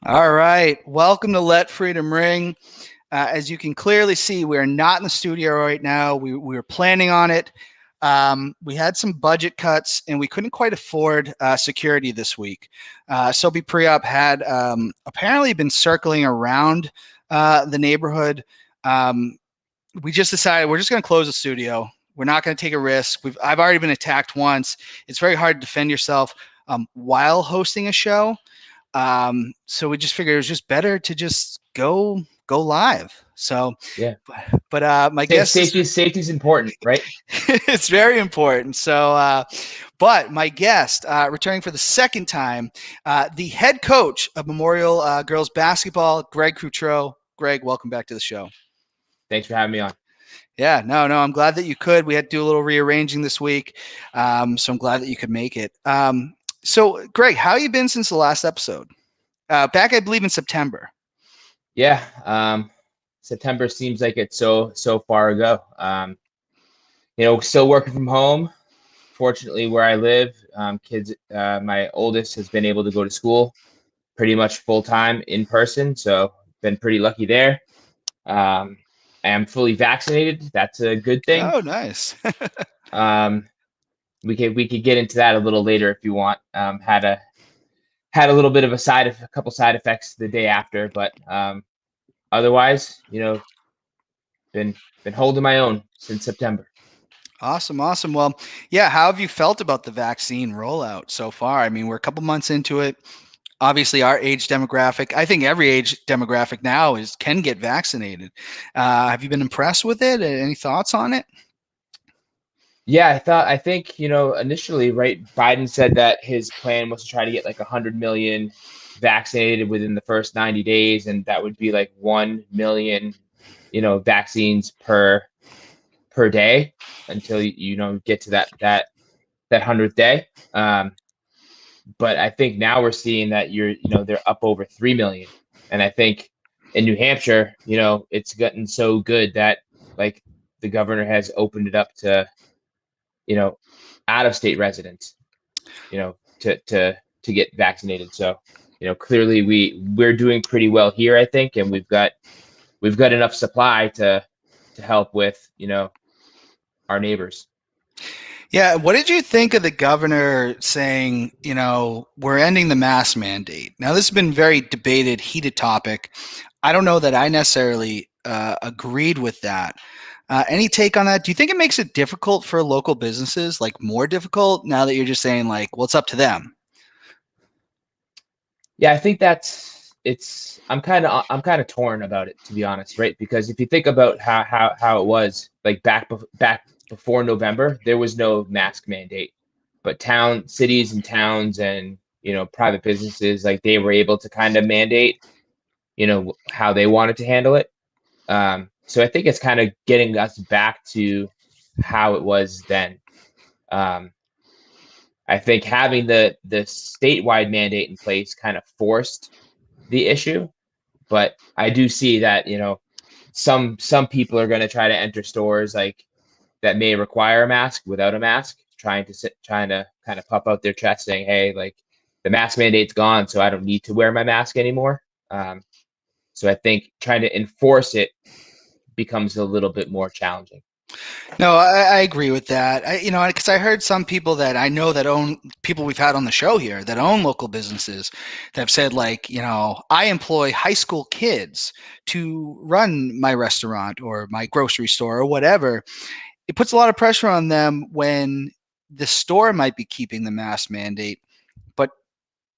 All right. Welcome to Let Freedom Ring. As you can clearly see, we are not in the studio right now. We were planning on it. We had some budget cuts and we couldn't quite afford security this week. Sobe Priop had apparently been circling around the neighborhood. We just decided we're just going to close the studio. We're not going to take a risk. I've already been attacked once. It's very hard to defend yourself while hosting a show. So we just figured it was just better to just go live. So, Yeah. but my guest Safety is important, right? it's very important. So, but my guest, returning for the second time, the head coach of Memorial girls basketball, Greg Cotreau. Greg, welcome back to the show. Thanks for having me on. Yeah, no, I'm glad that you could. We had to do a little rearranging this week, so I'm glad that you could make it. So, Greg, how you been since the last episode? Back, I believe, in September. Yeah. September seems like it's so far ago. Still working from home. Fortunately, where I live, kids, my oldest has been able to go to school pretty much full time in person. So been pretty lucky there. I am fully vaccinated. That's a good thing. Oh, nice. We could get into that a little later if you want. Had a little bit of a couple side effects the day after, but otherwise, been holding my own since September. Awesome. Well, yeah. How have you felt about the vaccine rollout so far? I mean, we're a couple months into it. Obviously, our age demographic, I think every age demographic now can get vaccinated. Have you been impressed with it? Any thoughts on it? Yeah, I think, initially, right, Biden said that his plan was to try to get like 100 million vaccinated within the first 90 days, and that would be like 1 million, vaccines per day until get to that 100th day. But I think now we're seeing that they're up over 3 million, and I think in New Hampshire, it's gotten so good that like the governor has opened it up to out of state residents, to get vaccinated. So, clearly we're doing pretty well here, I think, and we've got enough supply to help with, our neighbors. Yeah. What did you think of the governor saying, we're ending the mask mandate? Now, this has been very debated, heated topic. I don't know that I necessarily agreed with that. Any take on that? Do you think it makes it difficult for local businesses, like more difficult now that you're just saying like, well, it's up to them? Yeah, I think I'm kind of torn about it, to be honest, right? Because if you think about how it was like back before November, there was no mask mandate, but cities and towns and private businesses, like they were able to kind of mandate how they wanted to handle it. So I think it's kind of getting us back to how it was then. I think having the statewide mandate in place kind of forced the issue, but I do see that some people are going to try to enter stores like that may require a mask without a mask, trying to kind of puff out their chest saying, "Hey, like the mask mandate's gone, so I don't need to wear my mask anymore." So I think trying to enforce it becomes a little bit more challenging. No, I agree with that. Because I heard some people that I know that own people we've had on the show here that own local businesses that have said like, I employ high school kids to run my restaurant or my grocery store or whatever. It puts a lot of pressure on them when the store might be keeping the mask mandate, but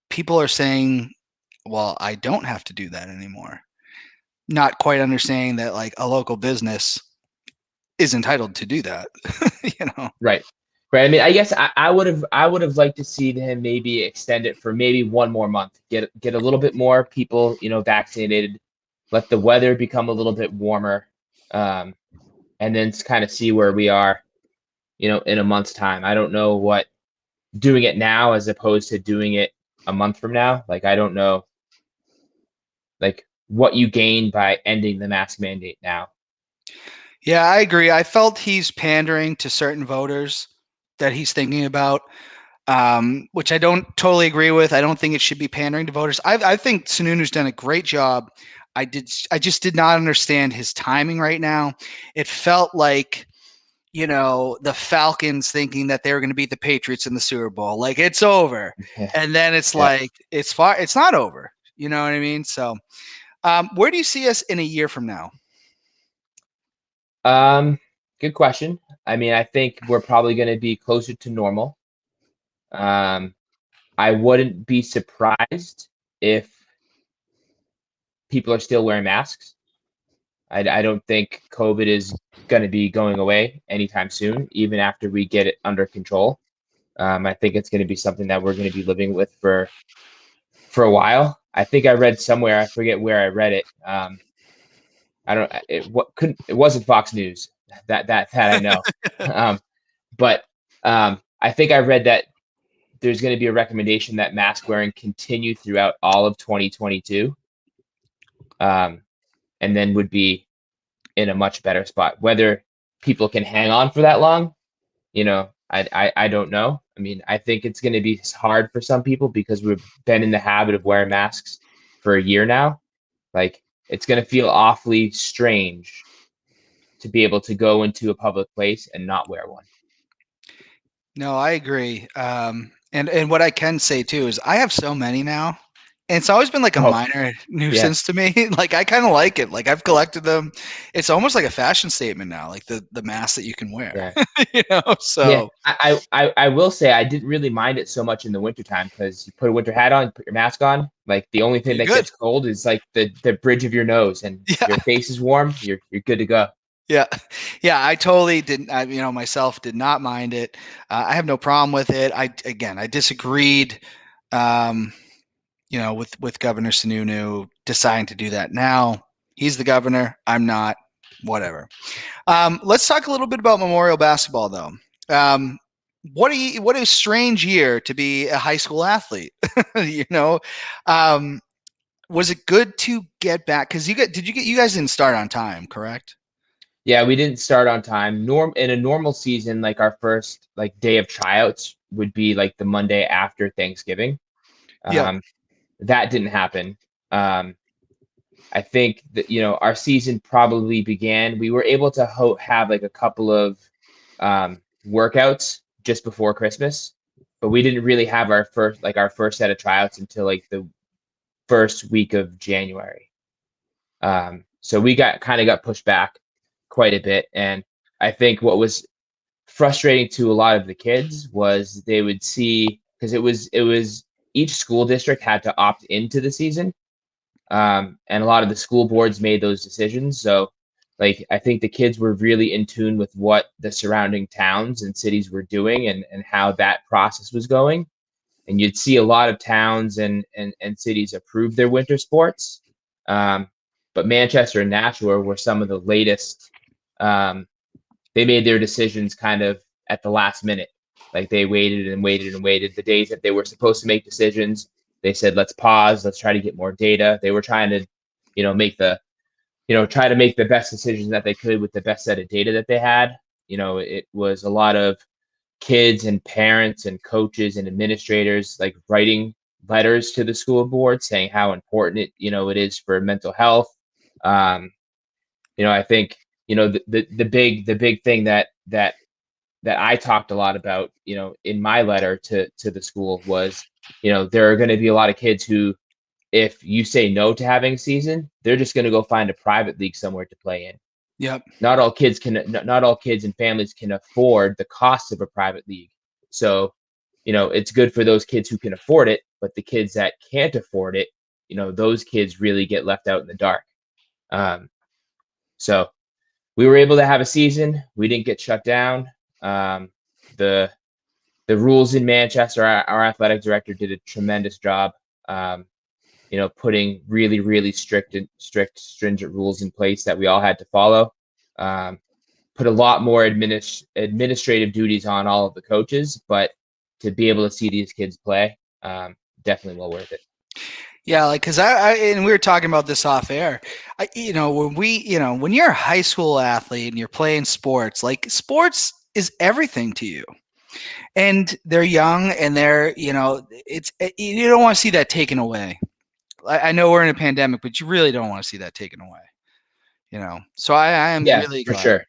people are saying, well, I don't have to do that anymore. Not quite understanding that like a local business is entitled to do that. Right. Right. I mean, I guess I would have liked to see him maybe extend it for maybe one more month, get a little bit more people, vaccinated, let the weather become a little bit warmer, and then kind of see where we are, in a month's time. I don't know what doing it now as opposed to doing it a month from now. Like, I don't know, like what you gain by ending the mask mandate now. Yeah, I agree. I felt he's pandering to certain voters that he's thinking about. which I don't totally agree with. I don't think it should be pandering to voters. I think Sununu's done a great job. I just did not understand his timing right now. It felt like, the Falcons thinking that they were going to beat the Patriots in the Super Bowl. Like, it's over. Yeah. And then it's Yeah. like, it's not over. You know what I mean? So, where do you see us in a year from now? Good question. I mean, I think we're probably going to be closer to normal. Um, I wouldn't be surprised if people are still wearing masks. I don't think COVID is going to be going away anytime soon, even after we get it under control. I think it's going to be something that we're going to be living with for a while. I think I read somewhere, I forget where I read it. I don't. It wasn't Fox News. That I know. Um, but I think I read that there's going to be a recommendation that mask wearing continue throughout all of 2022, and then would be in a much better spot. Whether people can hang on for that long, I don't know. I mean, I think it's going to be hard for some people because we've been in the habit of wearing masks for a year now. Like, it's going to feel awfully strange to be able to go into a public place and not wear one. No, I agree. And what I can say too is I have so many now, and it's always been like a Oh, minor yeah, nuisance to me. Like, I kind of like it. Like, I've collected them. It's almost like a fashion statement now, like the mask that you can wear. yeah. Yeah, So I will say I didn't really mind it so much in the wintertime because you put a winter hat on, put your mask on. Like, the only thing you're that good. gets cold is like the bridge of your nose, and Yeah, your face is warm. You're good to go. yeah, yeah. I totally didn't. Myself did not mind it. I have no problem with it. I disagreed. Um, with Governor Sununu deciding to do that now. He's the governor. I'm not. Whatever. Let's talk a little bit about Memorial basketball, though. What a strange year to be a high school athlete. you know, um, was it good to get back? Because you guys didn't start on time, correct? Yeah, we didn't start on time. In a normal season, like our first like day of tryouts would be like the Monday after Thanksgiving. Yep. Um, that didn't happen. Um, I think that our season probably began. We were able to have like a couple of workouts just before Christmas, but we didn't really have our first set of tryouts until like the first week of January. So we got pushed back quite a bit, and I think what was frustrating to a lot of the kids was they would see, because it was each school district had to opt into the season, and a lot of the school boards made those decisions. So, like, I think the kids were really in tune with what the surrounding towns and cities were doing, and how that process was going. And you'd see a lot of towns and cities approve their winter sports. Um, but Manchester and Nashua were some of the latest. They made their decisions kind of at the last minute. Like, they waited and waited and waited. The days that they were supposed to make decisions, they said, let's pause, let's try to get more data. They were trying to, try to make the best decisions that they could with the best set of data that they had. It was a lot of kids and parents and coaches and administrators like writing letters to the school board saying how important it is for mental health. I think the big thing that I talked a lot about, in my letter to the school was, there are going to be a lot of kids who, if you say no to having a season, they're just going to go find a private league somewhere to play in. Yep. Not all kids and families can afford the cost of a private league. So, it's good for those kids who can afford it, but the kids that can't afford it, those kids really get left out in the dark. So we were able to have a season. We didn't get shut down. The rules in Manchester, our athletic director did a tremendous job. Putting really, really stringent rules in place that we all had to follow. Put a lot more administrative duties on all of the coaches, but to be able to see these kids play, definitely well worth it. Yeah, like, because and we were talking about this off air. When you're a high school athlete and you're playing sports, like, sports is everything to you. And they're young, and they're, you don't want to see that taken away. I know we're in a pandemic, but you really don't want to see that taken away. So I am Yeah, really for glad. sure.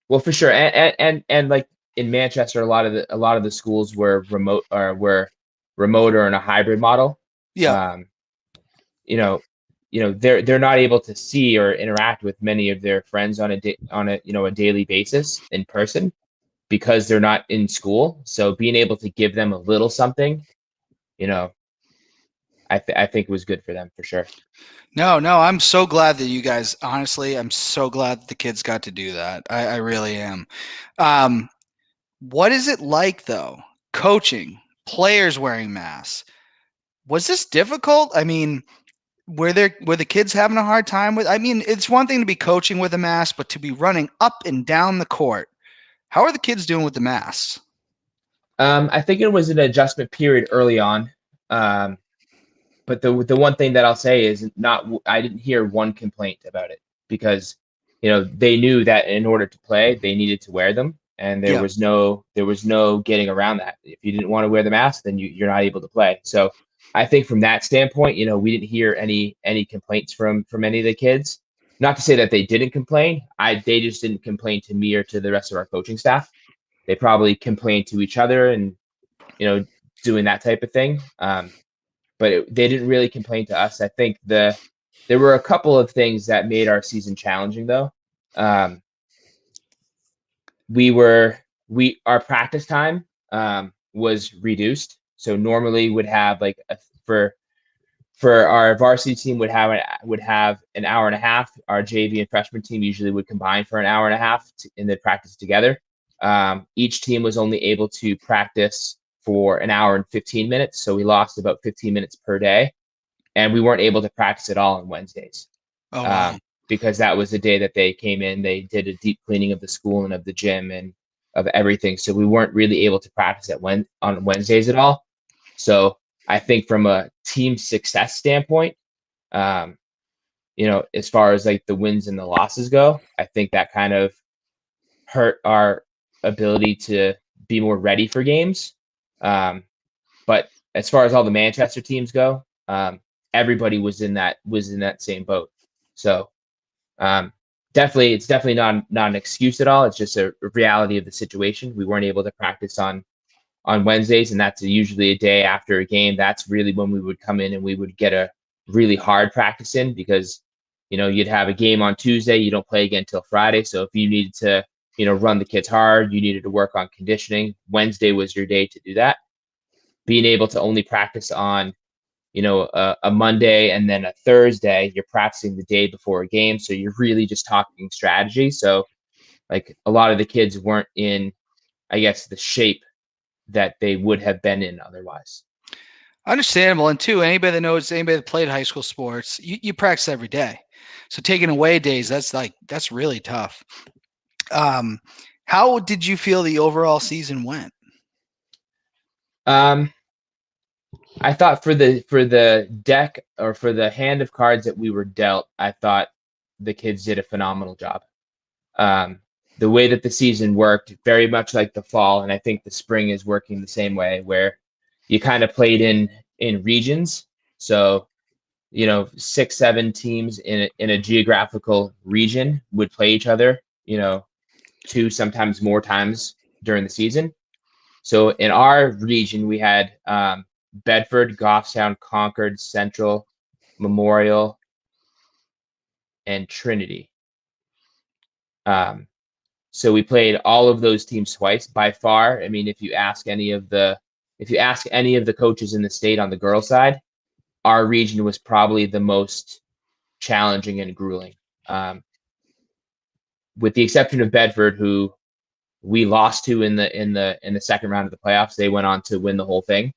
Well, for sure, and like in Manchester, a lot of the schools were remote or in a hybrid model. Yeah. Um, you know, they're not able to see or interact with many of their friends on a daily basis in person because they're not in school. So being able to give them a little something, you know, I think was good for them for sure. No, no, I'm so glad that you guys, honestly, I'm so glad that the kids got to do that. I really am. Um, what is it like though? Coaching, players wearing masks. Was this difficult? I mean, were the kids having a hard time with? I mean, it's one thing to be coaching with a mask, but to be running up and down the court. How are the kids doing with the masks? I think it was an adjustment period early on. Um, but the one thing that I'll say is not I didn't hear one complaint about it because they knew that in order to play they needed to wear them, and there Yeah. was no getting around that. If you didn't want to wear the mask, then you're not able to play. So I think from that standpoint, we didn't hear any complaints from any of the kids. Not to say that they didn't complain. They just didn't complain to me or to the rest of our coaching staff. They probably complained to each other and you know doing that type of thing. But they didn't really complain to us. I think there were a couple of things that made our season challenging though. Um, our practice time was reduced. So normally would have like for our varsity team would have an hour and a half. Our JV and freshman team usually would combine for an hour and a half and then practice together. Each team was only able to practice for an hour and 15 minutes, so we lost about 15 minutes per day, and we weren't able to practice at all on Wednesdays Oh wow. um, because that was the day that they came in. They did a deep cleaning of the school and of the gym and of everything, so we weren't really able to practice on Wednesdays at all. So I think from a team success standpoint, um, as far as like the wins and the losses go, I think that kind of hurt our ability to be more ready for games. Um, but as far as all the Manchester teams go, everybody was in that same boat. So um, it's definitely not an excuse at all. It's just a reality of the situation. We weren't able to practice on Wednesdays, and that's usually a day after a game. That's really when we would come in and we would get a really hard practice in because you'd have a game on Tuesday, you don't play again until Friday. So if you needed to run the kids hard, you needed to work on conditioning. Wednesday was your day to do that. Being able to only practice on a Monday and then a Thursday, you're practicing the day before a game, so you're really just talking strategy. So like a lot of the kids weren't in, I guess, the shape that they would have been in otherwise. Understandable. And two, anybody that played high school sports, you practice every day. So taking away days, that's really tough. Um, how did you feel the overall season went? Um, I thought for the deck or for the hand of cards that we were dealt, I thought the kids did a phenomenal job. Um, the way that the season worked, very much like the fall, and I think the spring is working the same way, where you kind of played in regions. So 6, 7 teams in a geographical region would play each other. 2, sometimes more times during the season. So in our region, we had Bedford, Goffstown, Concord, Central, Memorial, and Trinity. So we played all of those teams twice. By far, I mean, if you ask any of the coaches in the state on the girls' side, our region was probably the most challenging and grueling. With the exception of Bedford, who we lost to in the second round of the playoffs. They went on to win the whole thing.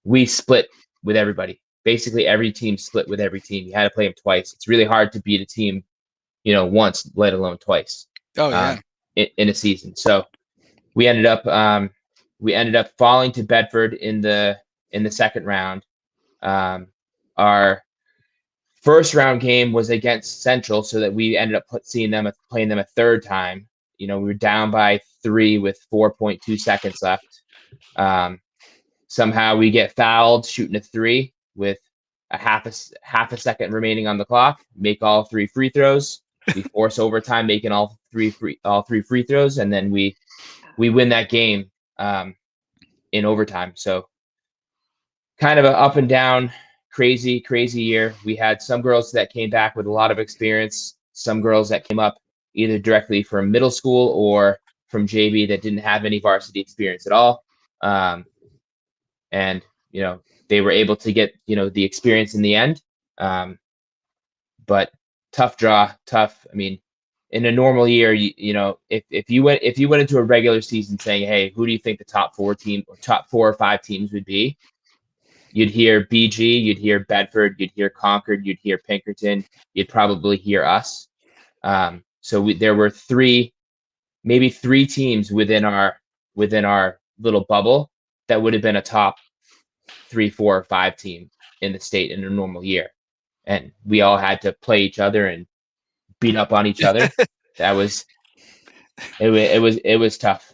We split with everybody. Basically, every team split with every team. You had to play them twice. It's really hard to beat a team, once, let alone twice, Oh yeah. in a season. So we ended up falling to Bedford in the second round. Our first round game was against Central, so that we ended up playing them a third time we were down by 3 with 4.2 seconds left. Somehow we get fouled shooting a 3 with a half a second remaining on the clock. Make all 3 free throws. We force overtime, making all three free throws, and then we win that game in overtime. So kind of an up and down, crazy year. We had some girls that came back with a lot of experience, some girls that came up either directly from middle school or from JV that didn't have any varsity experience at all. And they were able to get the experience in the end. But tough draw, tough. I mean, in a normal year, if you went into a regular season saying, hey, who do you think the top 4 or 5 teams would be? You'd hear BG, you'd hear Bedford, you'd hear Concord, you'd hear Pinkerton, you'd probably hear us. So there were maybe three teams within our little bubble that would have been a top 3, 4, or 5 team in the state in a normal year, and we all had to play each other and beat up on each other. That was it was tough.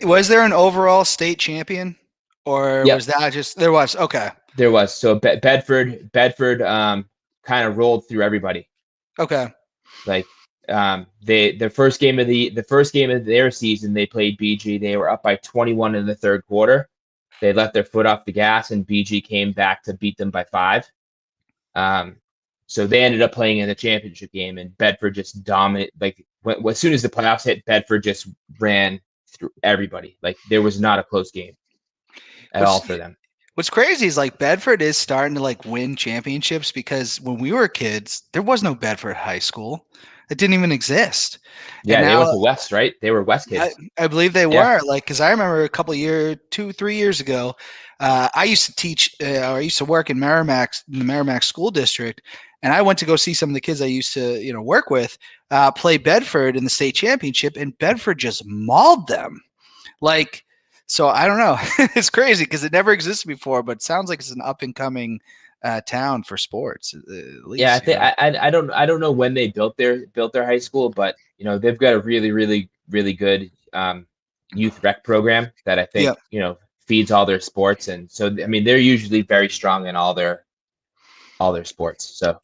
Was there an overall state champion, or Yep. was that just there was? Okay. There was. So Bedford kind of rolled through everybody. Okay. Like the first game of their season, they played BG. They were up by 21 in the third quarter. They let their foot off the gas, and BG came back to beat them by 5. So they ended up playing in the championship game, and Bedford just dominated. Like as soon as the playoffs hit, Bedford just ran through everybody. Like there was not a close game at all for them. What's crazy is like Bedford is starting to like win championships, because when we were kids, there was no Bedford High School. It didn't even exist. Yeah, and they now, went to West, right? They were West kids. I believe they Yeah. were, like, because I remember a couple of 2-3 years ago, I used to teach, or I used to work in the Merrimack School District, and I went to go see some of the kids I used to work with play Bedford in the state championship, and Bedford just mauled them. Like, so I don't know. It's crazy because it never existed before, but it sounds like it's an up and coming town for sports. At least, yeah, I think I don't know when they built their high school, but they've got a really good youth rec program that I think feeds all their sports, and so I mean they're usually very strong in all their sports. So.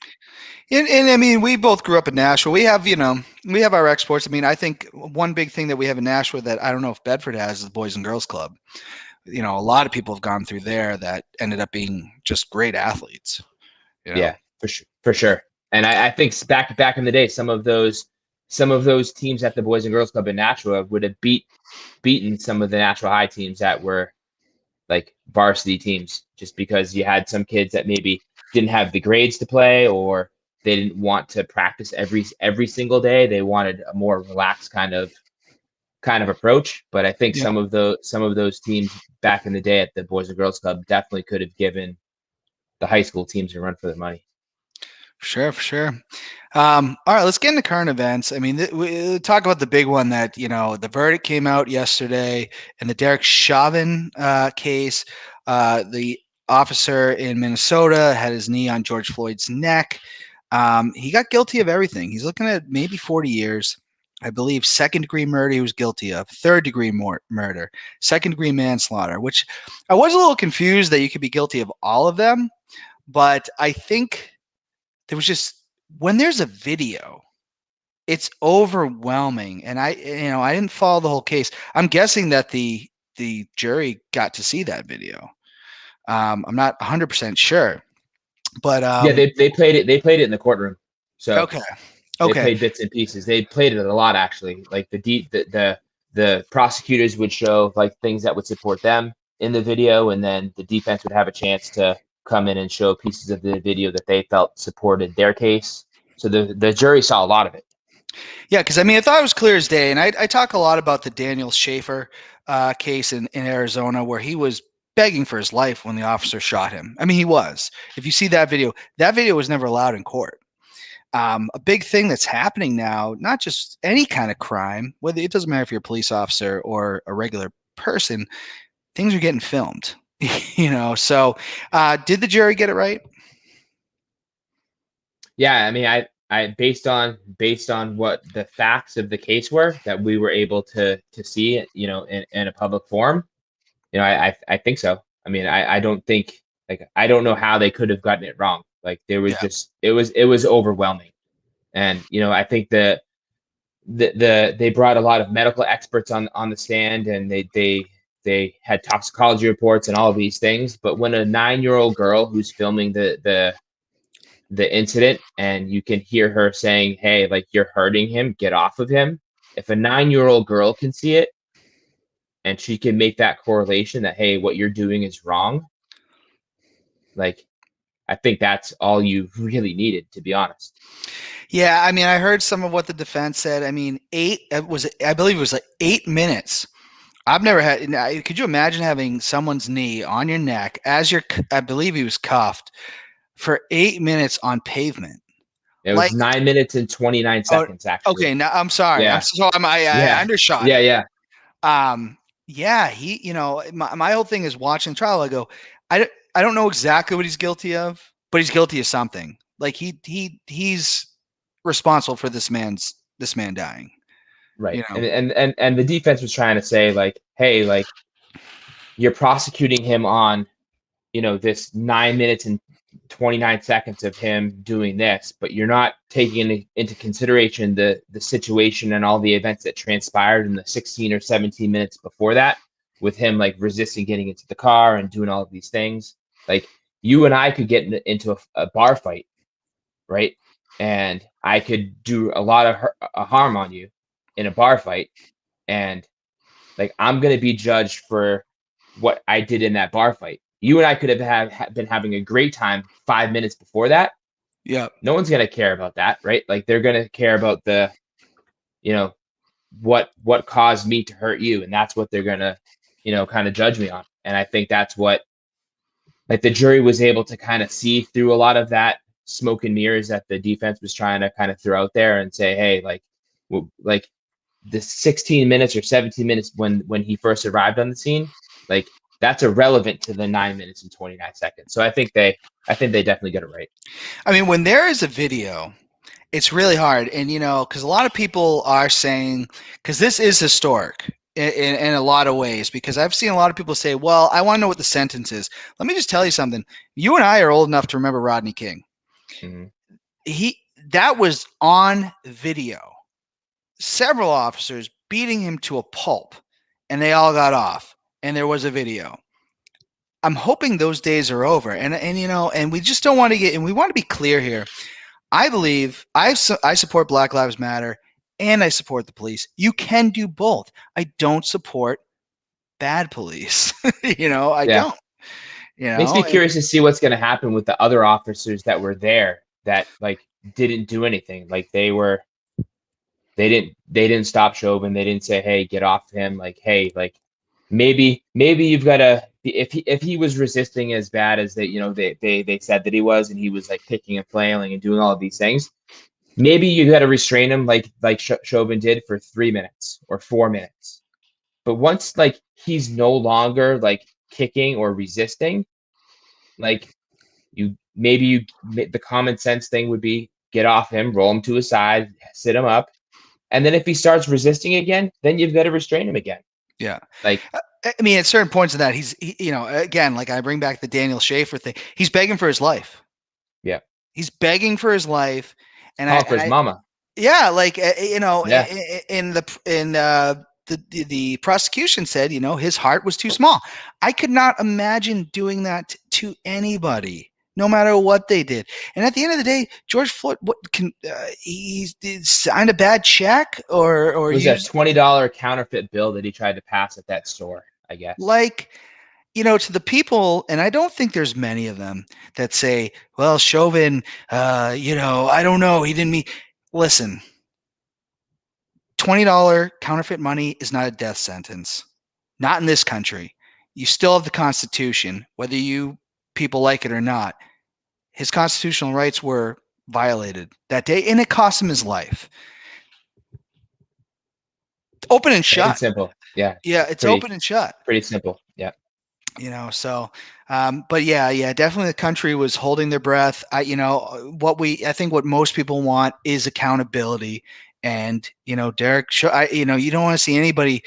And I mean, we both grew up in Nashua. We have our exports. I mean, I think one big thing that we have in Nashua that I don't know if Bedford has is the Boys and Girls Club. A lot of people have gone through there that ended up being just great athletes. Yeah, for sure. And I think back in the day, some of those teams at the Boys and Girls Club in Nashua would have beaten some of the Nashua High teams that were like varsity teams, just because you had some kids that maybe didn't have the grades to play, or they didn't want to practice every single day. They wanted a more relaxed kind of approach. But I think some of those teams back in the day at the Boys and Girls Club definitely could have given the high school teams a run for their money. For sure. All right, let's get into current events. I mean, we talk about the big one that, the verdict came out yesterday in the Derek Chauvin case. The officer in Minnesota had his knee on George Floyd's neck. He got guilty of everything. He's looking at maybe 40 years. I believe second-degree murder he was guilty of, third-degree murder, second-degree manslaughter, which I was a little confused that you could be guilty of all of them. But I think there was just, when there's a video, it's overwhelming. And I didn't follow the whole case. I'm guessing that the jury got to see that video. I'm not 100% sure. But yeah, they played it. They played it in the courtroom. So okay. They played bits and pieces. They played it a lot, actually. Like the prosecutors would show like things that would support them in the video, and then the defense would have a chance to come in and show pieces of the video that they felt supported their case. So the jury saw a lot of it. Yeah, because I mean, I thought it was clear as day, and I talk a lot about the Daniel Schaefer case in Arizona, where he was begging for his life when the officer shot him. I mean, he was. If you see that video was never allowed in court. A big thing that's happening now, not just any kind of crime, whether it doesn't matter if you're a police officer or a regular person, things are getting filmed. So did the jury get it right? Yeah, I mean, based on what the facts of the case were that we were able to see, in a public forum, I think so. I mean, I don't think, like, I don't know how they could have gotten it wrong. Like, there was Yeah. just it was overwhelming. And I think they brought a lot of medical experts on the stand, and they had toxicology reports and all of these things. But when a 9-year-old girl who's filming the incident, and you can hear her saying, "Hey, like, you're hurting him, get off of him." If a 9-year-old girl can see it, and she can make that correlation that, hey, what you're doing is wrong, like, I think that's all you really needed, to be honest. Yeah, I mean, I heard some of what the defense said. I mean, I believe it was like 8 minutes. I've never had. Could you imagine having someone's knee on your neck as I believe he was cuffed for 8 minutes on pavement? It Like, was 9 minutes and 29 oh, seconds, actually. okay. Now I'm sorry. Yeah, I yeah, undershot yeah, it. yeah. Yeah, my whole thing is watching the trial. I go, I don't know exactly what he's guilty of, but he's guilty of something. Like he's responsible for this man dying. Right. You know, And the defense was trying to say, like, hey, like, you're prosecuting him on, this 9 minutes and 29 seconds of him doing this, but you're not taking into consideration the situation and all the events that transpired in the 16 or 17 minutes before that, with him, like, resisting getting into the car and doing all of these things. Like, you and I could get into a bar fight, right? And I could do a lot of harm on you in a bar fight, and, like, I'm going to be judged for what I did in that bar fight. You and I could been having a great time 5 minutes before that. yeah. No one's going to care about that, right? Like, they're going to care about you know, what caused me to hurt you, and that's what they're going to, kind of judge me on. And I think that's what, like, the jury was able to kind of see through a lot of that smoke and mirrors that the defense was trying to kind of throw out there, and say, hey, like, like, the 16 minutes or 17 minutes when he first arrived on the scene, like, that's irrelevant to the 9 minutes and 29 seconds. So I think they definitely got it right. I mean, when there is a video, it's really hard, and because a lot of people are saying, because this is historic in a lot of ways, because I've seen a lot of people say, well, I want to know what the sentence is. Let me just tell you something. You and I are old enough to remember Rodney King. Mm-hmm. He That was on video. Several officers beating him to a pulp, and they all got off, and there was a video. I'm hoping those days are over, and we just don't want to get, and we want to be clear here. I believe I support Black Lives Matter, and I support the police. You can do both. I don't support bad police. I Yeah, don't. makes me curious to see what's going to happen with the other officers that were there that, like, didn't do anything. Like, they didn't stop Chauvin. They didn't say, hey, get off him. Like, hey, like, maybe you've got to, if he was resisting as bad as they said that he was, and he was, like, kicking and flailing and doing all of these things, maybe you got to restrain him, like Chauvin did, for 3 minutes or 4 minutes. But once, like, he's no longer, like, kicking or resisting, like, the common sense thing would be, get off him, roll him to his side, sit him up, and then if he starts resisting again, then you've got to restrain him again. Yeah. Like, I mean, at certain points in that, again, like, I bring back the Daniel Schaefer thing. He's begging for his life. yeah, He's begging for his life, and calling for his mama. yeah, like, Yeah, the prosecution said, his heart was too small. I could not imagine doing that to anybody, no matter what they did. And at the end of the day, George Floyd, he signed a bad check or it was a used, $20 counterfeit bill that he tried to pass at that store, I guess. like, to the people, and I don't think there's many of them that say, well, Chauvin, I don't know, he didn't mean. Listen, $20 counterfeit money is not a death sentence. Not in this country. You still have the Constitution, whether you people like it or not. His constitutional rights were violated that day, and it cost him his life. Open and Plain and shut. simple. Yeah, Yeah, it's pretty open and shut. pretty simple. Yeah. But yeah, definitely the country was holding their breath. I think what most people want is accountability. And, Derek, you don't want to see anybody,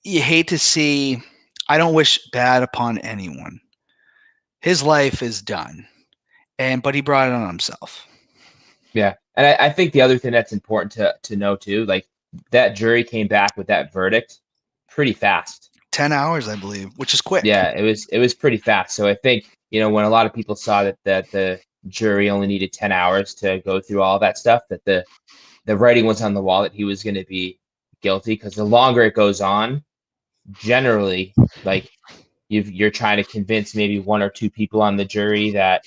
you hate to see, I don't wish bad upon anyone. His life is done. But he brought it on himself. Yeah. And I think the other thing that's important to know too, like that jury came back with that verdict pretty fast. 10 hours, I believe, which is quick. Yeah, it was pretty fast. So I think, when a lot of people saw that the jury only needed 10 hours to go through all that stuff, that the writing was on the wall that he was going to be guilty, because the longer it goes on, generally, like you're trying to convince maybe one or two people on the jury that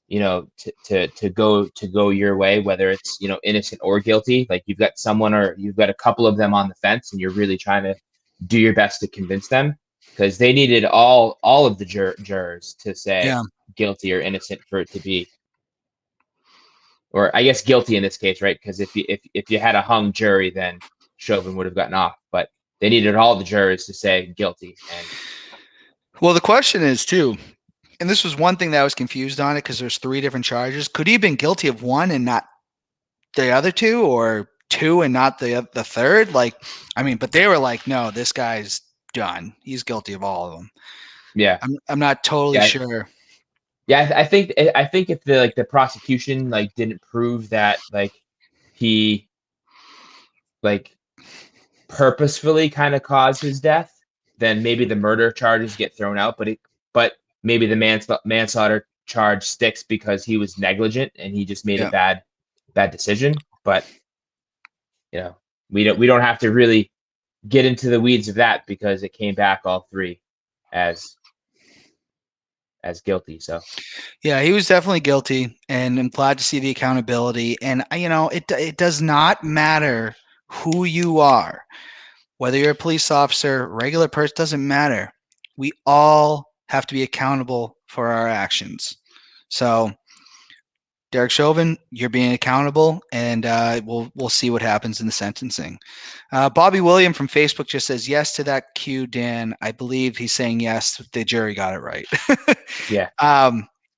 to go your way, whether it's innocent or guilty. Like you've got someone or you've got a couple of them on the fence, and you're really trying to do your best to convince them, because they needed all of the jurors to say Yeah. guilty or innocent for it to be, or I guess guilty in this case, right? Because if you had a hung jury, then Chauvin would have gotten off, but they needed all the jurors to say guilty. And Well, the question is, too, and this was one thing that I was confused on it because there's three different charges. Could he have been guilty of one and not the other two, or two and not the third? But they were like, no, this guy's done. He's guilty of all of them. yeah, I'm not totally yeah, sure. yeah. I think if the prosecution like didn't prove that like he like purposefully kind of caused his death, then maybe the murder charges get thrown out. But maybe the manslaughter charge sticks because he was negligent and he just made a Yeah. bad decision. But we don't have to really get into the weeds of that, because it came back all three as guilty. So Yeah, he was definitely guilty, and I'm glad to see the accountability. And it does not matter who you are, whether you're a police officer, regular person, doesn't matter. We all have to be accountable for our actions. So, Derek Chauvin, you're being accountable, and we'll see what happens in the sentencing. Bobby William from Facebook just says yes to that cue, Dan. I believe he's saying yes. The jury got it right. yeah,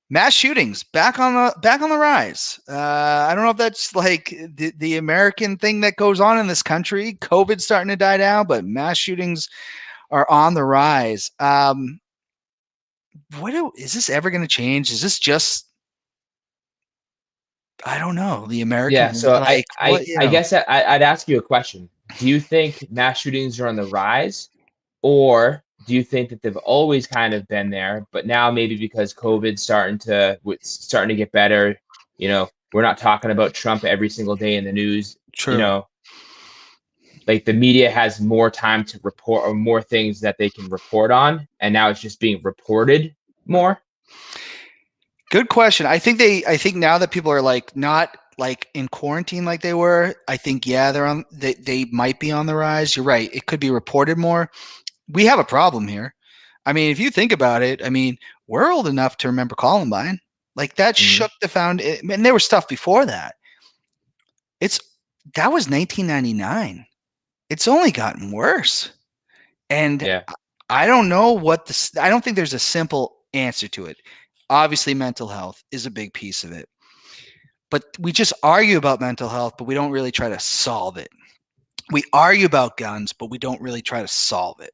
Mass shootings back on the rise. I don't know if that's like the American thing that goes on in this country. COVID's starting to die down, but mass shootings are on the rise. Is this ever going to change? Is this just, I don't know, the yeah. American, So I like, I what? I guess I'd ask you a question. Do you think mass shootings are on the rise, or do you think that they've always kind of been there, but now maybe because COVID's starting to get better, we're not talking about Trump every single day in the news, True. like the media has more time to report, or more things that they can report on, and now it's just being reported more. Good question. I think now that people are like not like in quarantine like they were, I think yeah, they might be on the rise. You're right. It could be reported more. We have a problem here. I mean, if you think about it, I mean, we're old enough to remember Columbine. Like that Hmm. shook the and there was stuff before that. It's That was 1999. It's only gotten worse. And Yeah, I don't know I don't think there's a simple answer to it. Obviously, mental health is a big piece of it. But we just argue about mental health, but we don't really try to solve it. We argue about guns, but we don't really try to solve it.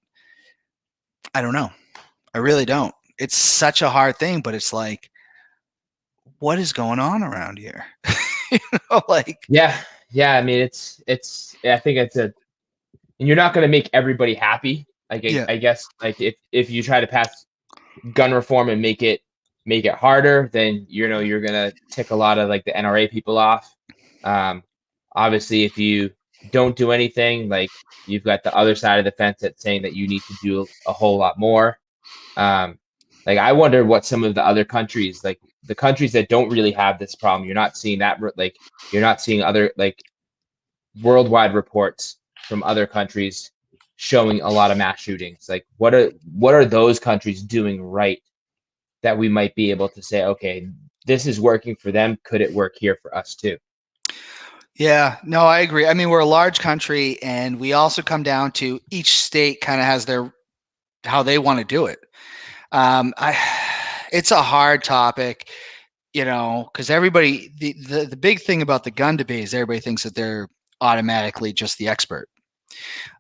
I don't know. I really don't. It's such a hard thing, but it's like, what is going on around here? Like, yeah, yeah. I mean, it's. I think it's a. And you're not going to make everybody happy. Like I, yeah, I guess, like if you try to pass gun reform and make it harder, then you're gonna tick a lot of like the NRA people off. Um, Obviously, if you don't do anything, like you've got the other side of the fence that's saying that you need to do a whole lot more. Um, like I wonder what some of the other countries, like the countries that don't really have this problem, you're not seeing that like you're not seeing other like worldwide reports from other countries showing a lot of mass shootings. Like what are those countries doing right that we might be able to say, okay, this is working for them. Could it work here for us too? yeah, no, I agree. I mean, we're a large country, and we also come down to each state kind of has their how they want to do it. I it's a hard topic, because everybody the big thing about the gun debate is everybody thinks that they're automatically just the expert.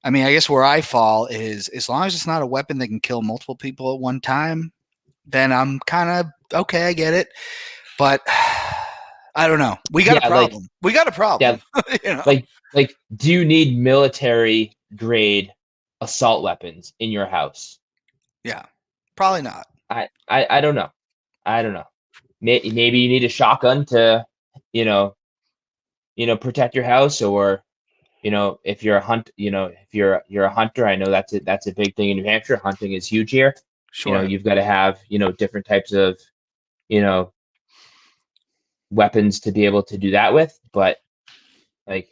I mean, I guess where I fall is as long as it's not a weapon that can kill multiple people at one time, then I'm kind of okay. I get it, but I don't know. We got a Yeah, like problem. We got a yeah, problem. like do you need military grade assault weapons in your house? Yeah, probably not. I don't know. I don't know. Maybe you need a shotgun to, you know, protect your house, or if you're a if you're a hunter. I know that's a big thing in New Hampshire. Hunting is huge here. Sure. You've got to have different types of you know weapons to be able to do that with. But like,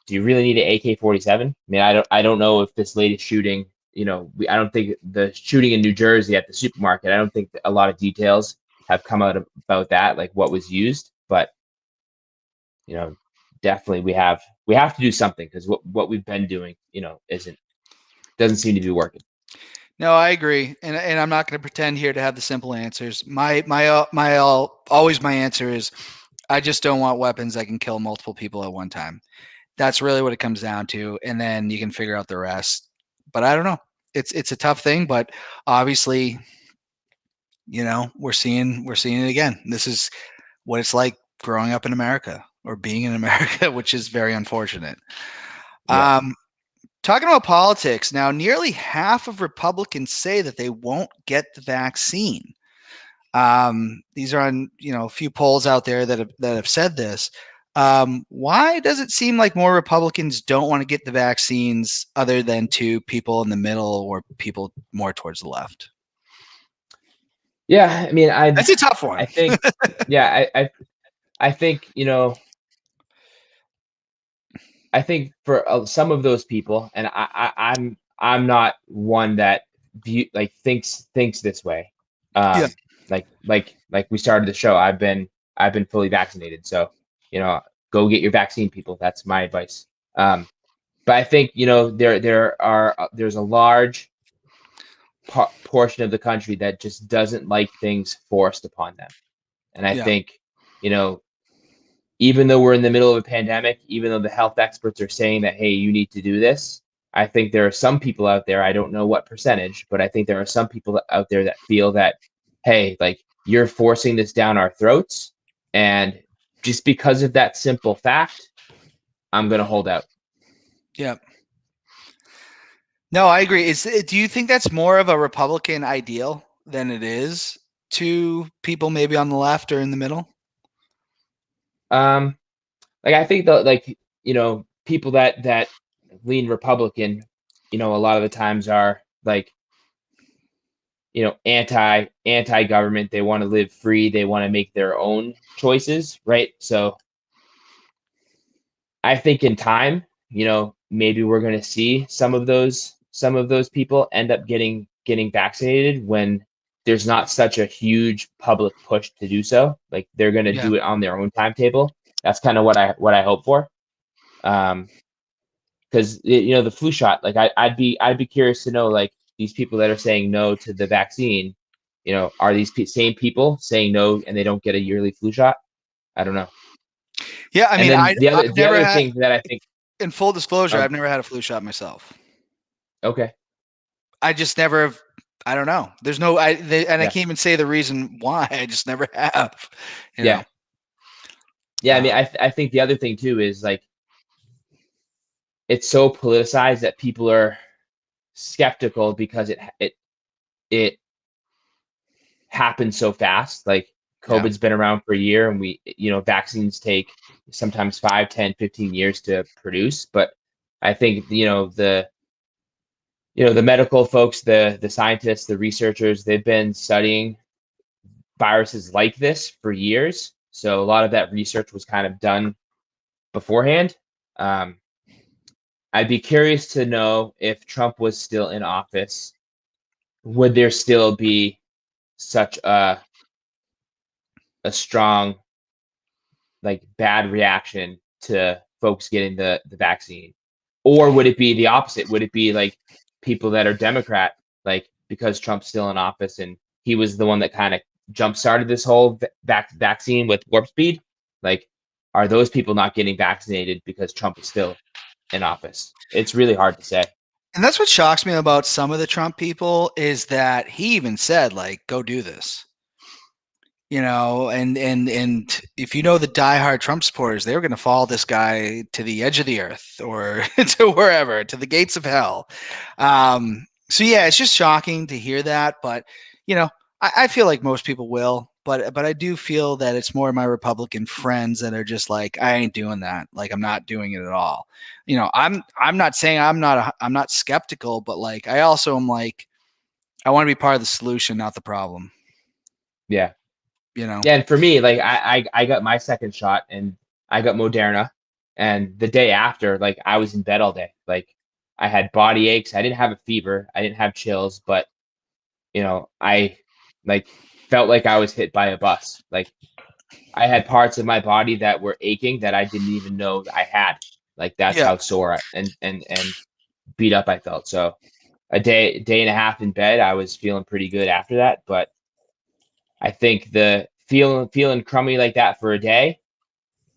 do you really need an AK-47? I mean, I don't know if this latest shooting. I don't think the shooting in New Jersey at the supermarket. I don't think a lot of details have come out about that, like what was used. But you know, definitely we have to do something, because what we've been doing, doesn't seem to be working. No, I agree, and I'm not going to pretend here to have the simple answers. Always my answer is I just don't want weapons that can kill multiple people at one time. That's really what it comes down to, and then you can figure out the rest. But I don't know. It's a tough thing, but obviously, we're seeing it again. This is what it's like growing up in America or being in America, which is very unfortunate. Yeah. Um, Talking about politics now, nearly half of Republicans say that they won't get the vaccine. These are on a few polls out there that have said this. Why does it seem like more Republicans don't want to get the vaccines, other than to people in the middle or people more towards the left? Yeah, I mean, That's a tough I one. think, yeah, I think, I think for some of those people, and I'm not one that thinks this way. Yeah. Like we started the show, I've been fully vaccinated, so you know, go get your vaccine, people. That's my advice. But I think there's a large portion of the country that just doesn't like things forced upon them, and I Yeah. think you know even though we're in the middle of a pandemic, even though the health experts are saying that, hey, you need to do this, I think there are some people out there, I don't know what percentage, but I think there are some people out there that feel that, hey, like, you're forcing this down our throats. And just because of that simple fact, I'm going to hold out. Yeah. No, I agree. Do you think that's more of a Republican ideal than it is to people maybe on the left or in the middle? Um, like, I think that, like, people that lean Republican, a lot of the times are like, anti government. They want to live free. They want to make their own choices, right? So I think in time, maybe we're going to see some of those people end up getting vaccinated when there's not such a huge public push to do so. Like, they're going to Yeah. do it on their own timetable. That's kind of what I hope for. Because the flu shot, like, I'd be curious to know, like, these people that are saying no to the vaccine, are these same people saying no and they don't get a yearly flu shot? I don't know. Yeah, I And mean, then the other I've the never other had, thing that I think, in full disclosure, uh, I've never had a flu shot myself. okay, I just never have. I don't know. There's no, and I yeah, can't even say the reason why. I just never have. You know. yeah, yeah. I mean, Um, I think the other thing too is, like, it's so politicized that people are skeptical because it happened so fast. Like, yeah. COVID's been around for a year, and vaccines take sometimes 5, 10, 15 years to produce. But I think, the medical folks, the scientists, the researchers, they've been studying viruses like this for years. So a lot of that research was kind of done beforehand. Um, I'd be curious to know, if Trump was still in office, would there still be such a strong, like, bad reaction to folks getting the vaccine? Or would it be the opposite? Would it be like people that are Democrat, like because Trump's still in office and he was the one that kind of jump started this whole vaccine with warp speed. Like, are those people not getting vaccinated because Trump is still in office? It's really hard to say. And that's what shocks me about some of the Trump people is that he even said, like, go do this. And if you know the diehard Trump supporters, they were going to follow this guy to the edge of the earth or to wherever, to the gates of hell. So yeah, it's just shocking to hear that, but I feel like most people will, but I do feel that it's more my Republican friends that are just like, I ain't doing that. Like, I'm not doing it at all. I'm not saying I'm not skeptical, but like I also am like, I want to be part of the solution, not the problem. Yeah. You know. Yeah, and for me, like I got my second shot and I got Moderna, and the day after, like I was in bed all day. Like I had body aches. I didn't have a fever. I didn't have chills, but I like felt like I was hit by a bus. Like I had parts of my body that were aching that I didn't even know I had. Like that's Yeah. how sore and beat up I felt. So a day and a half in bed, I was feeling pretty good after that, but I think the feeling crummy like that for a day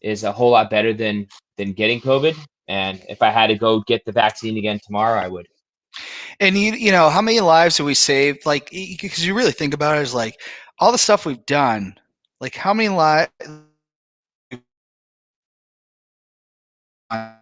is a whole lot better than getting COVID. And if I had to go get the vaccine again tomorrow, I would. And how many lives have we saved? Like, because you really think about it, is like all the stuff we've done. Like, how many lives? I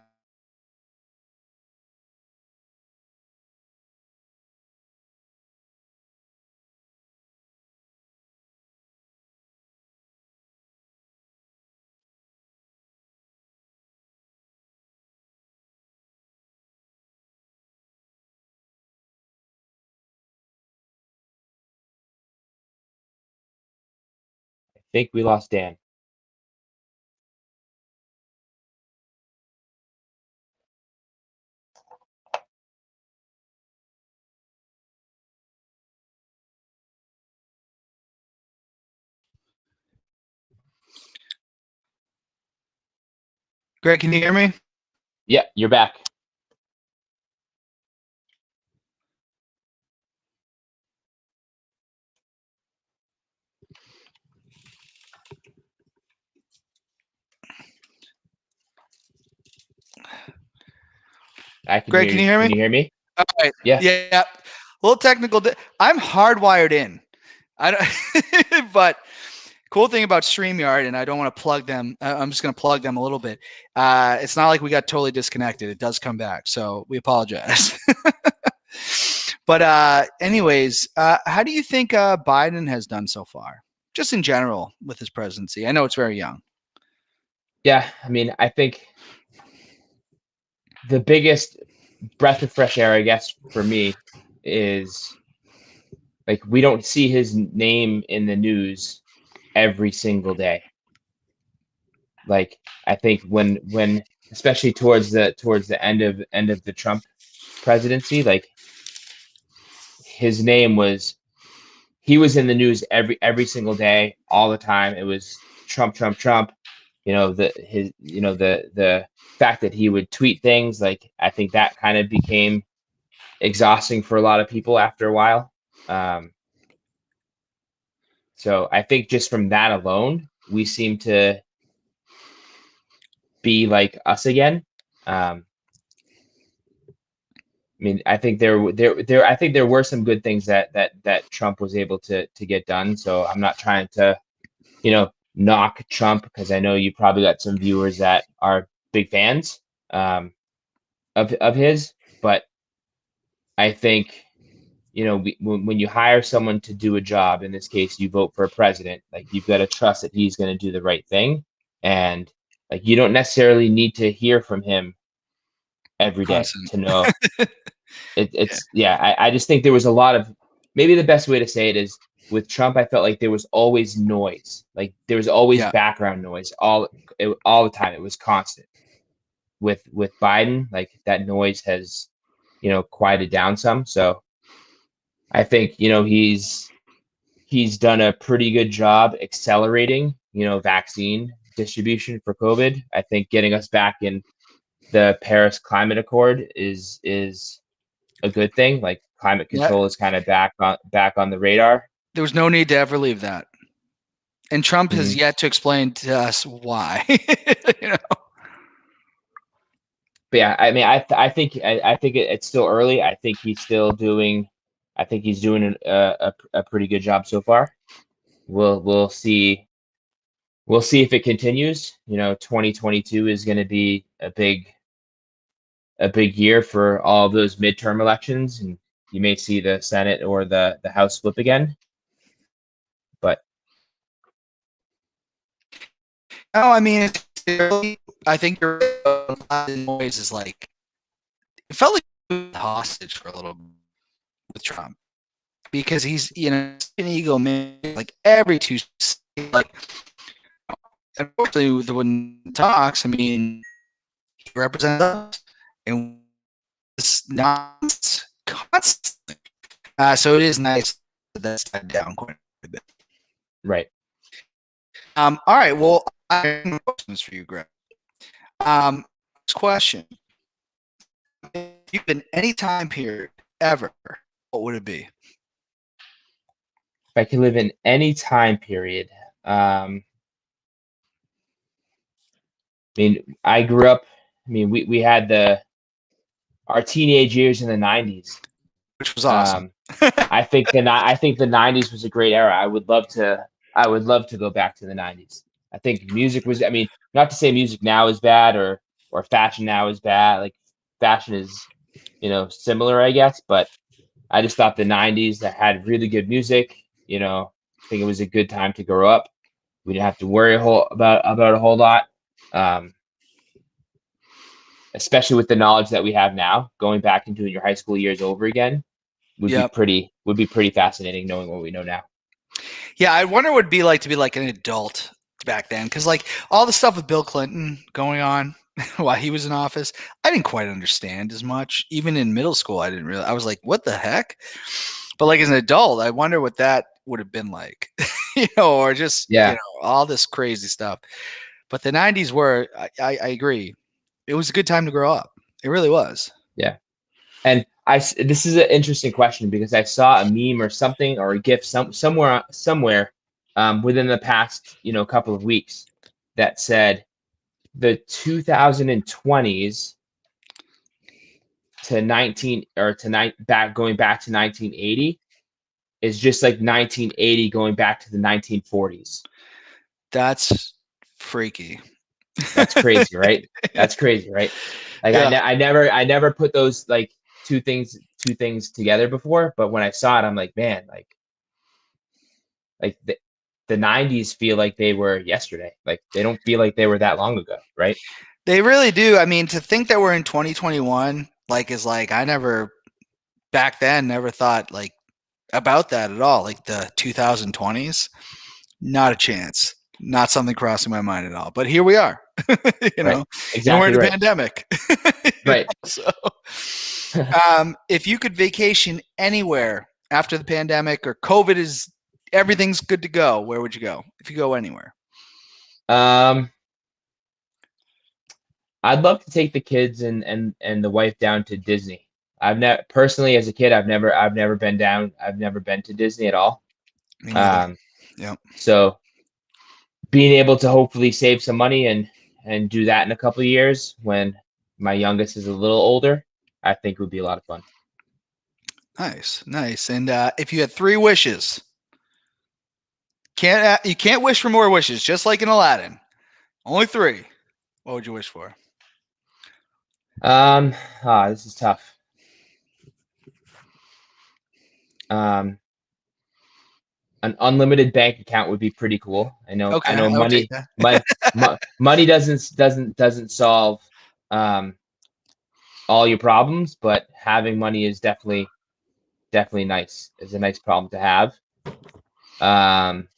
think we lost Dan. Greg, can you hear me? Yeah, you're back. I can Greg, hear can you. you hear Can me? you hear me? All right. Yeah. Yeah. A little technical. I'm hardwired in. I don't. But cool thing about StreamYard, and I don't want to plug them. I'm just going to plug them a little bit. It's not like we got totally disconnected. It does come back, so we apologize. But anyways, how do you think Biden has done so far, just in general with his presidency? I know it's very young. Yeah. I mean, I think the biggest breath of fresh air, I guess, for me is like we don't see his name in the news every single day. Like I think when especially towards the end of the Trump presidency, like his name was he was in the news every single day, all the time. It was Trump, Trump, Trump. The fact that he would tweet things, like I think that kind of became exhausting for a lot of people after a while. Um, so I think just from that alone, we seem to be like us again. I mean, I think I think there were some good things that Trump was able to get done. So I'm not trying to, knock Trump because I know you probably got some viewers that are big fans of his. But I think, when you hire someone to do a job, in this case, you vote for a president, like you've got to trust that he's going to do the right thing, and like you don't necessarily need to hear from him every day Constant. to know Yeah. it's yeah. I just think there was a lot of maybe the best way to say it is with Trump, I felt like there was always noise, like there was always Yeah. background noise all the time. It was constant. With Biden, like that noise has quieted down some. So I think he's done a pretty good job accelerating vaccine distribution for COVID. I think getting us back in the Paris Climate Accord is a good thing. Like climate Yeah, control is kind of back on the radar. there was no need to ever leave that. And Trump has Hmm. yet to explain to us why. you know? But yeah, I mean, I think it's still early. I think he's still doing. I think he's doing a pretty good job so far. We'll see. We'll see if it continues. 2022 is going to be a big year for all of those midterm elections, and you may see the Senate or the House flip again. But No, I mean, I think your noise is like it felt like hostage for a little bit with Trump because he's an ego man. Like every two, like unfortunately, when he talks, I mean, he represents us and it's not constantly. So it is nice that that's died down quite a bit. right. All right. Well, I have questions for you, Greg. First question: if you could any time period ever, what would it be? If I could live in any time period, I mean, I grew up. I mean, we had our teenage years in the '90s. Which was awesome. Um, I think the '90s was a great era. I would love to go back to the '90s. I think music was. I mean, not to say music now is bad or fashion now is bad. Like fashion is, similar, I guess. But I just thought the '90s that had really good music. I think it was a good time to grow up. We didn't have to worry about a whole lot. Um, Especially with the knowledge that we have now, going back and doing your high school years over again Yep. would be pretty fascinating knowing what we know now. Yeah, I wonder what it'd be like to be like an adult back then, because like all the stuff with Bill Clinton going on while he was in office, I didn't quite understand as much. Even in middle school, I didn't really. I was like, "What the heck?" But like as an adult, I wonder what that would have been like, or just Yeah, all this crazy stuff. But the '90s were, I agree, it was a good time to grow up. It really was. yeah. And this is an interesting question because I saw a meme or something or a GIF somewhere within the past couple of weeks that said the 2020s to 19 or to going back to 1980 is just like 1980 going back to the 1940s. That's freaky. That's crazy, right? That's crazy, right? Like Yeah. I never put those like two things together before, but when I saw it, I'm like, man, like the '90s feel like they were yesterday. Like they don't feel like they were that long ago, right? They really do. I mean, to think that we're in 2021, like, is like I never back then never thought like about that at all. Like the 2020s, not a chance. Not something crossing my mind at all. But here we are, Right. and we're in Exactly a right. pandemic. Right. So, if you could vacation anywhere after the pandemic or COVID is everything's good to go, where would you go if you go anywhere? um, I'd love to take the kids and the wife down to Disney. I've never personally as a kid, I've never been down. I've never been to Disney at all. Me neither. Um, Yep. so being able to hopefully save some money and do that in a couple of years when my youngest is a little older, I think would be a lot of fun. Nice, nice. And if you had three wishes, you can't wish for more wishes, just like in Aladdin. Only three. What would you wish for? This is tough. Um, an unlimited bank account would be pretty cool. I Okay, know I would take money that. money doesn't solve um all your problems, but having money is definitely nice. It's a nice problem to have. Um,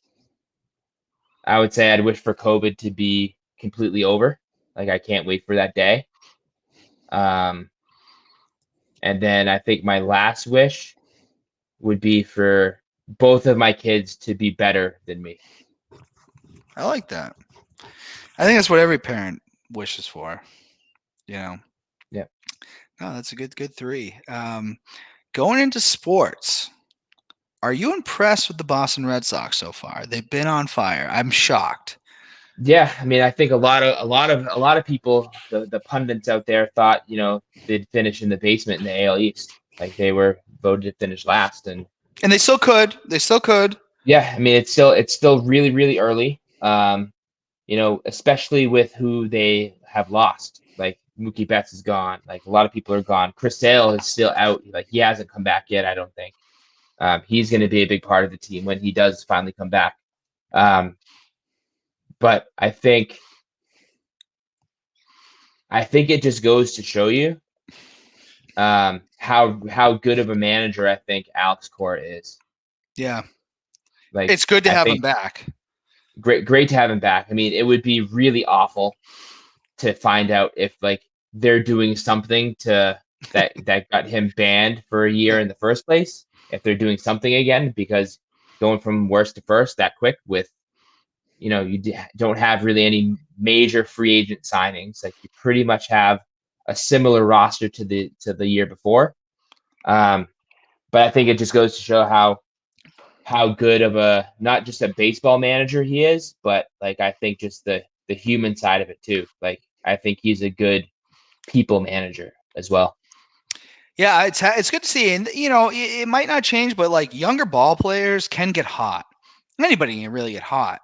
I would say I'd wish for COVID to be completely over. Like I can't wait for that day. Um, and then I think my last wish would be for both of my kids to be better than me. I like that. I think that's what every parent wishes for. You know. Yeah. No, that's a good three. going into sports, are you impressed with the Boston Red Sox so far? They've been on fire. I'm shocked. Yeah, I mean, I think a lot of people, the pundits out there thought, they'd finish in the basement in the AL East. Like they were voted to finish last, and And they still could. They still could. yeah, I mean, it's still really really early. Especially with who they have lost. Like Mookie Betts is gone. Like a lot of people are gone. Chris Sale is still out. Like he hasn't come back yet. I don't think. He's going to be a big part of the team when he does finally come back. But I think it just goes to show you how good of a manager I think Alex Cora is. Yeah. Like It's good to I have him think back. great to have him back. I mean, it would be really awful to find out if like they're doing something to that got him banned for a year in the first place. If they're doing something again, because going from worst to first that quick with don't have really any major free agent signings. Like you pretty much have a similar roster to the year before. But I think it just goes to show how good of a not just a baseball manager he is, but like I think just the human side of it too. Like I think he's a good people manager as well. Yeah, it's good to see. And, it might not change, but like younger ball players can get hot. Anybody can really get hot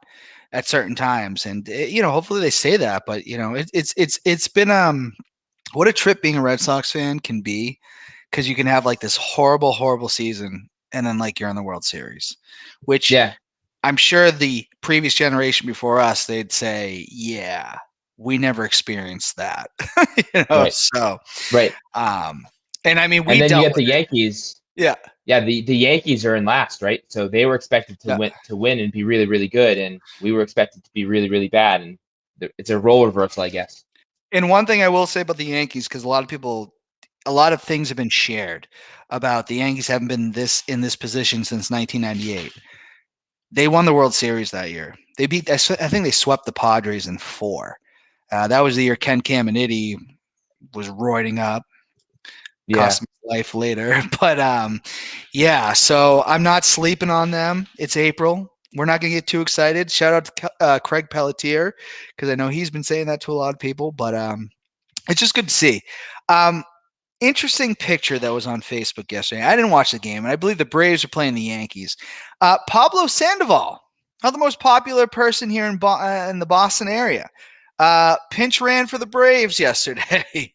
at certain times. And, hopefully they say that. But, it's been what a trip being a Red Sox fan can be, because you can have like this horrible, horrible season and then like you're in the World Series, which Yeah, I'm sure the previous generation before us, they'd say, yeah, we never experienced that. right, So, right. um, and I mean, And we then you dealt get with the it. Yankees. Yeah. Yeah, the Yankees are in last, right? So they were expected to Yeah. win and be really really good, and we were expected to be really really bad, and it's a role reversal, I guess. And one thing I will say about the Yankees, because a lot of things have been shared about the Yankees haven't been in this position since 1998. They won the World Series that year. I think they swept the Padres in 4. That was the year Ken Caminiti was roiding up, Yeah, cost him his life later. But yeah, so I'm not sleeping on them. It's April. We're not going to get too excited. Shout out to Craig Pelletier, because I know he's been saying that to a lot of people. But it's just good to see. Um, Interesting picture that was on Facebook yesterday. I didn't watch the game, and I believe the Braves are playing the Yankees. Pablo Sandoval, not the most popular person here in the Boston area, pinch ran for the Braves yesterday.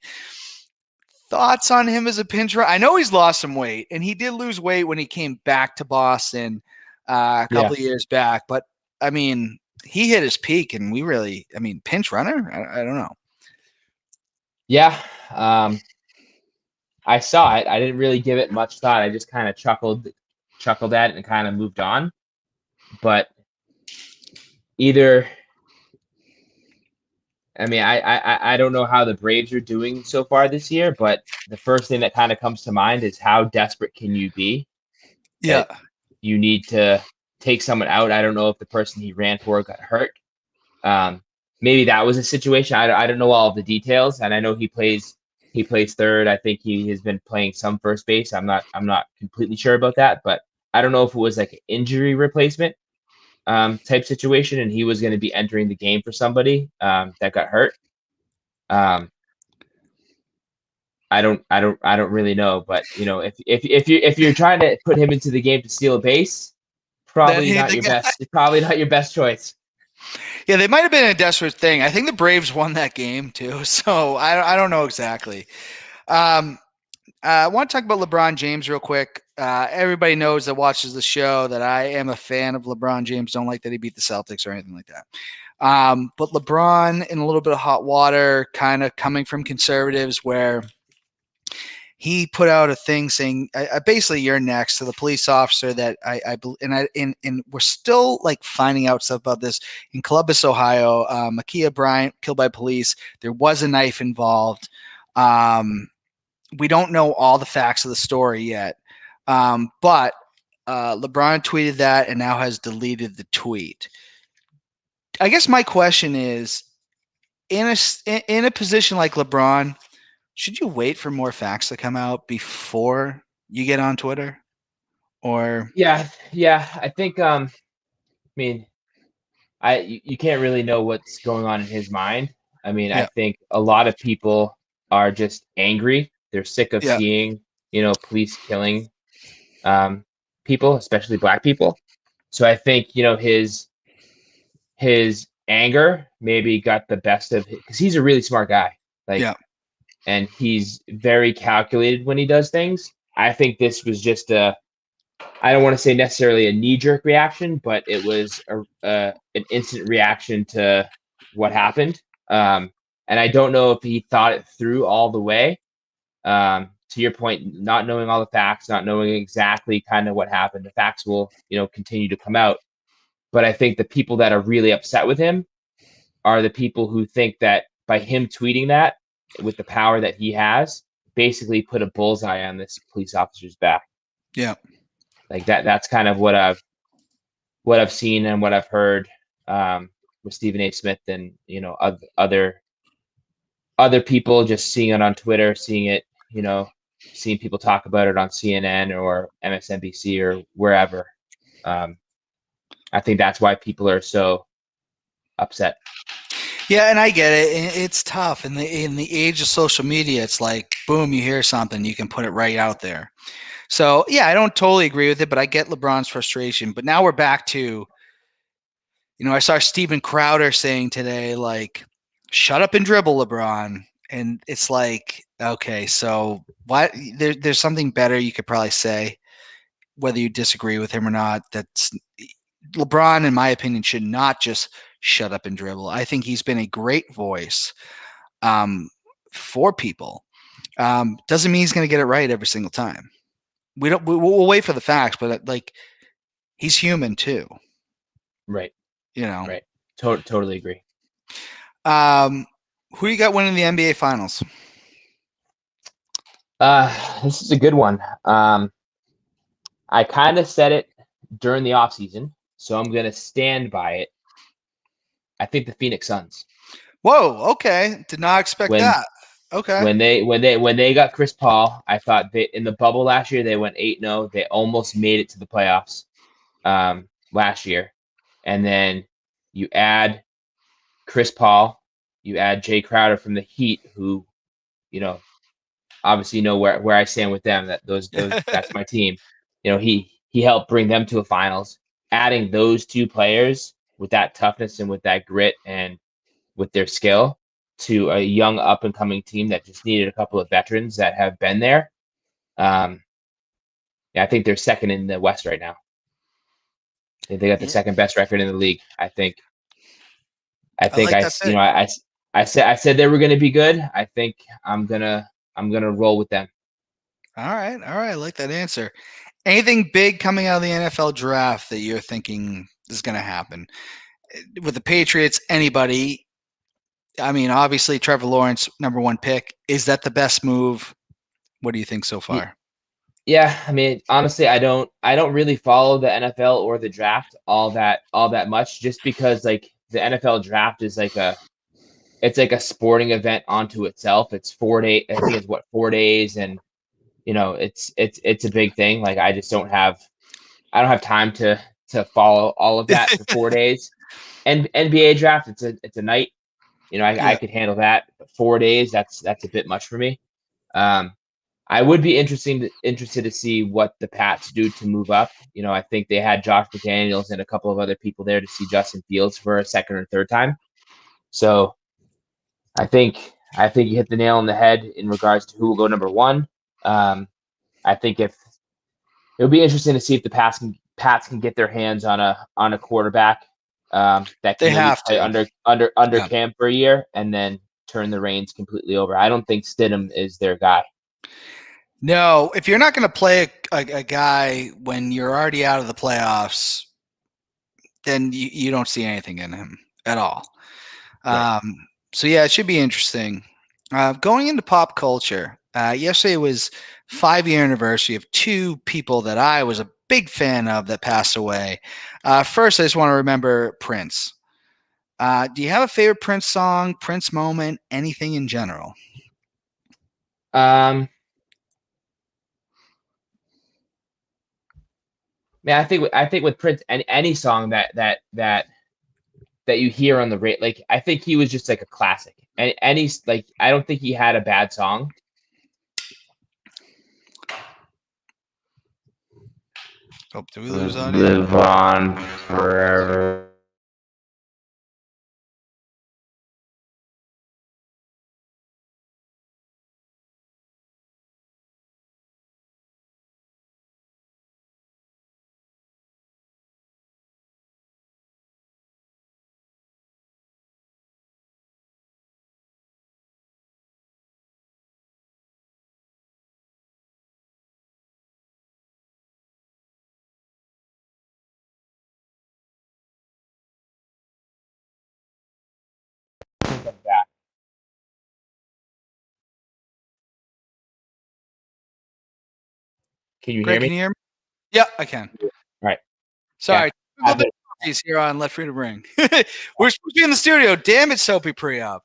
Thoughts on him as a pinch runner? I know he's lost some weight, and he did lose weight when he came back to Boston a yeah, couple of years back. But I mean, he hit his peak, and pinch runner? I don't know. yeah. I saw it. I didn't really give it much thought. I just kind of chuckled at it and kind of moved on. But either, I mean, I don't know how the Braves are doing so far this year, but the first thing that kind of comes to mind is how desperate can you be Yeah, that you need to take someone out. I don't know if the person he ran for got hurt. Um, Maybe that was a situation. I don't know all of the details, and I know he plays third. I think he has been playing some first base. I'm not completely sure about that, but I don't know if it was like an injury replacement type situation, and he was going to be entering the game for somebody that got hurt. Um, I don't really know, but if you're trying to put him into the game to steal a base, that probably ain't not the your guy. best. Probably not your best choice. Yeah, they might have been a desperate thing. I think the Braves won that game too, so I don't know exactly. Um, I want to talk about LeBron James real quick. Everybody knows that watches the show that I am a fan of LeBron James. Don't like that he beat the Celtics or anything like that. But LeBron in a little bit of hot water, kind of coming from conservatives, where he put out a thing saying, basically, you're next to the police officer that and we're still like finding out stuff about this in Columbus, Ohio. Ma'Khia Bryant killed by police. There was a knife involved. We don't know all the facts of the story yet, but LeBron tweeted that and now has deleted the tweet. I guess my question is, in a position like LeBron, should you wait for more facts to come out before You get on Twitter or Yeah. I think I mean you can't really know what's going on in his mind. I mean, I yeah, think a lot of people are just angry. They're sick of yeah, seeing, police killing um, people, especially black people. So I think, his anger maybe got the best of it because he's a really smart guy. Like, yeah, and he's very calculated when he does things. I think this was just I don't want to say necessarily a knee jerk reaction, but it was an instant reaction to what happened. And I don't know if he thought it through all the way. To your point, not knowing all the facts, not knowing exactly kind of what happened, the facts will, continue to come out. But I think the people that are really upset with him are the people who think that by him tweeting that with the power that he has, basically put a bullseye on this police officer's back. yeah. Like that's kind of what I've seen and what I've heard with Stephen A. Smith and other people just seeing it on Twitter, seeing it, seeing people talk about it on CNN or MSNBC or wherever. Um, I think that's why people are so upset. Yeah, and I get it. It's tough in the age of social media. It's like boom, you hear something, you can put it right out there. So yeah, I don't totally agree with it, but I get LeBron's frustration. But now we're back to, I saw Steven Crowder saying today, like, "Shut up and dribble, LeBron." And it's like, okay, so what? There's something better you could probably say, whether you disagree with him or not. That's LeBron, in my opinion, should not just shut up and dribble. I think he's been a great voice um, for people. Doesn't mean he's going to get it right every single time. We don't. We'll wait for the facts, but like he's human too. Right, You know. right. Totally agree. Um, who you got winning the NBA Finals? This is a good one. I kind of said it during the offseason, so I'm going to stand by it. I think the Phoenix Suns. Whoa. Okay. Did not expect When that. Okay. when they got Chris Paul, I thought they in the bubble last year they went 8-0. They almost made it to the playoffs last year. And then you add Chris Paul, you add Jay Crowder from the Heat, who, you know, obviously know where I stand with them. Those that's my team. He helped bring them to a finals. Adding those two players with that toughness and with that grit and with their skill to a young up and coming team that just needed a couple of veterans that have been there. Um, yeah, I think they're second in the West right now. They got the Yeah, second best record in the league. I I think like that pick. I said they were going to be good. I think I'm gonna roll with them. All right. All right. I like that answer. Anything big coming out of the NFL draft that you're thinking is going to happen with the Patriots? Anybody? I mean, obviously Trevor Lawrence, number one pick. Is that the best move? What do you think so Y- far? Yeah, I mean, honestly, I don't really follow the NFL or the draft all that much, just because like the NFL draft is like it's like a sporting event onto itself. It's 4 days. I think it's what 4 days, and it's a big thing. Like I don't have time to follow all of that for 4 days. And NBA draft, it's a night. I Yeah, could handle that. But 4 days, that's a bit much for me. Um, I would be interested to see what the Pats do to move up. I think they had Josh McDaniels and a couple of other people there to see Justin Fields for a second or third time. So I think you hit the nail on the head in regards to who will go number one. I think if it'll be interesting to see if the Pats can get their hands on a quarterback that can they maybe have play to. under Yeah. Cam for a year and then turn the reins completely over. I don't think Stidham is their guy. No, if you're not going to play a guy when you're already out of the playoffs, then you don't see anything in him at all. Right. Um, so yeah, it should be interesting. Going into pop culture, yesterday was 5-year anniversary of two people that I was a big fan of that passed away. First, I just want to remember Prince. Do you have a favorite Prince song, Prince moment, anything in general? Um, Man, I think with Prince, any song that you hear on the radio, like I think he was just like a classic. And any like I don't think he had a bad song. Oh, did we lose audio? Live on forever. Back. Can you hear Greg, me? can you hear me? Yeah, I can. All right. Yeah. Sorry, technical difficulties here on Let Freedom Ring. We're supposed to be in the studio. Damn it, Soapy pre-op.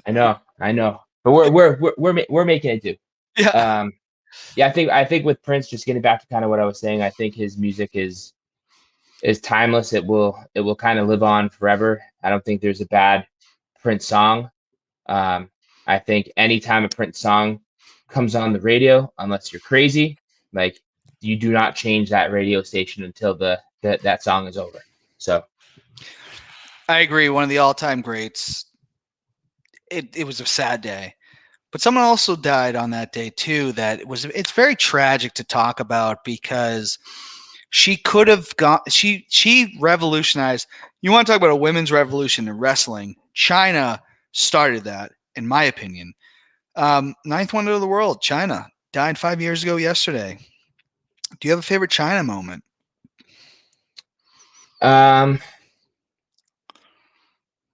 I know, but we're making it do. Yeah, Yeah, I think with Prince, just getting back to kind of what I was saying, I think his music is timeless. It will kind of live on forever. I don't think there's a bad Prince song. Um, I think anytime a Prince song comes on the radio, unless you're crazy, like you do not change that radio station until that song is over. So I agree. One of the all-time greats. It was a sad day, but someone also died on that day too. It's very tragic to talk about because she could have gone. She revolutionized. You want to talk about a women's revolution in wrestling? China started that, in my opinion. Ninth wonder of the world, China, died 5 years ago yesterday. Do you have a favorite China moment? um,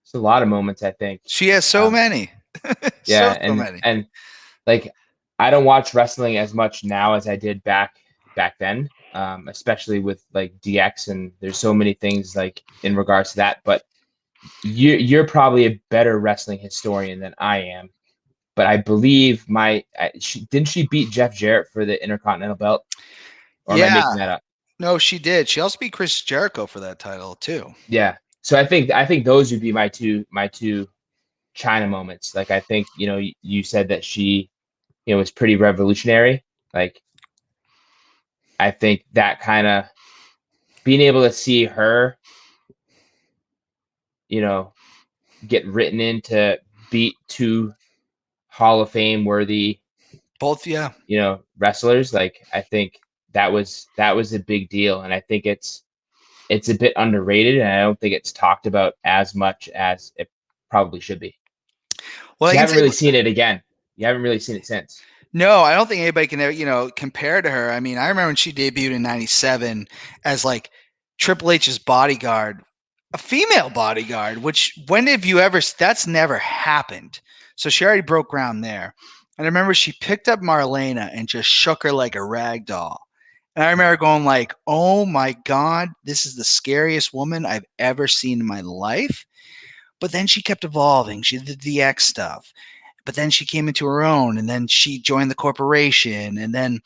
it's a lot of moments. I think. She has so Um, many. so yeah, and many. and like I don't watch wrestling as much now as I did back then, especially with like DX, and there's so many things like in regards to that. But you're probably a better wrestling historian than I am. But I believe didn't she beat Jeff Jarrett for the Intercontinental belt, or am I Yeah. making that up? No, she did. She also beat Chris Jericho for that title too. Yeah. So I think those would be my two China moments. Like I think you said that she was pretty revolutionary. Like I think that kind of being able to see her, you know, get written in to beat two Hall of Fame worthy, Both, yeah. Wrestlers, like I think that was a big deal, and I think it's a bit underrated, and I don't think it's talked about as much as it probably should be. Well, So I you can haven't say really seen it again. You haven't really seen it since. no. I don't think anybody can, compare to her. I mean, I remember when she debuted in '97 as like Triple H's bodyguard, a female bodyguard. Which when have you ever? That's never happened. So she already broke ground there. And I remember she picked up Marlena and just shook her like a rag doll. And I remember going like, "Oh my God, this is the scariest woman I've ever seen in my life." But then she kept evolving. She did the X stuff. But then she came into her own, and then she joined the corporation. And then,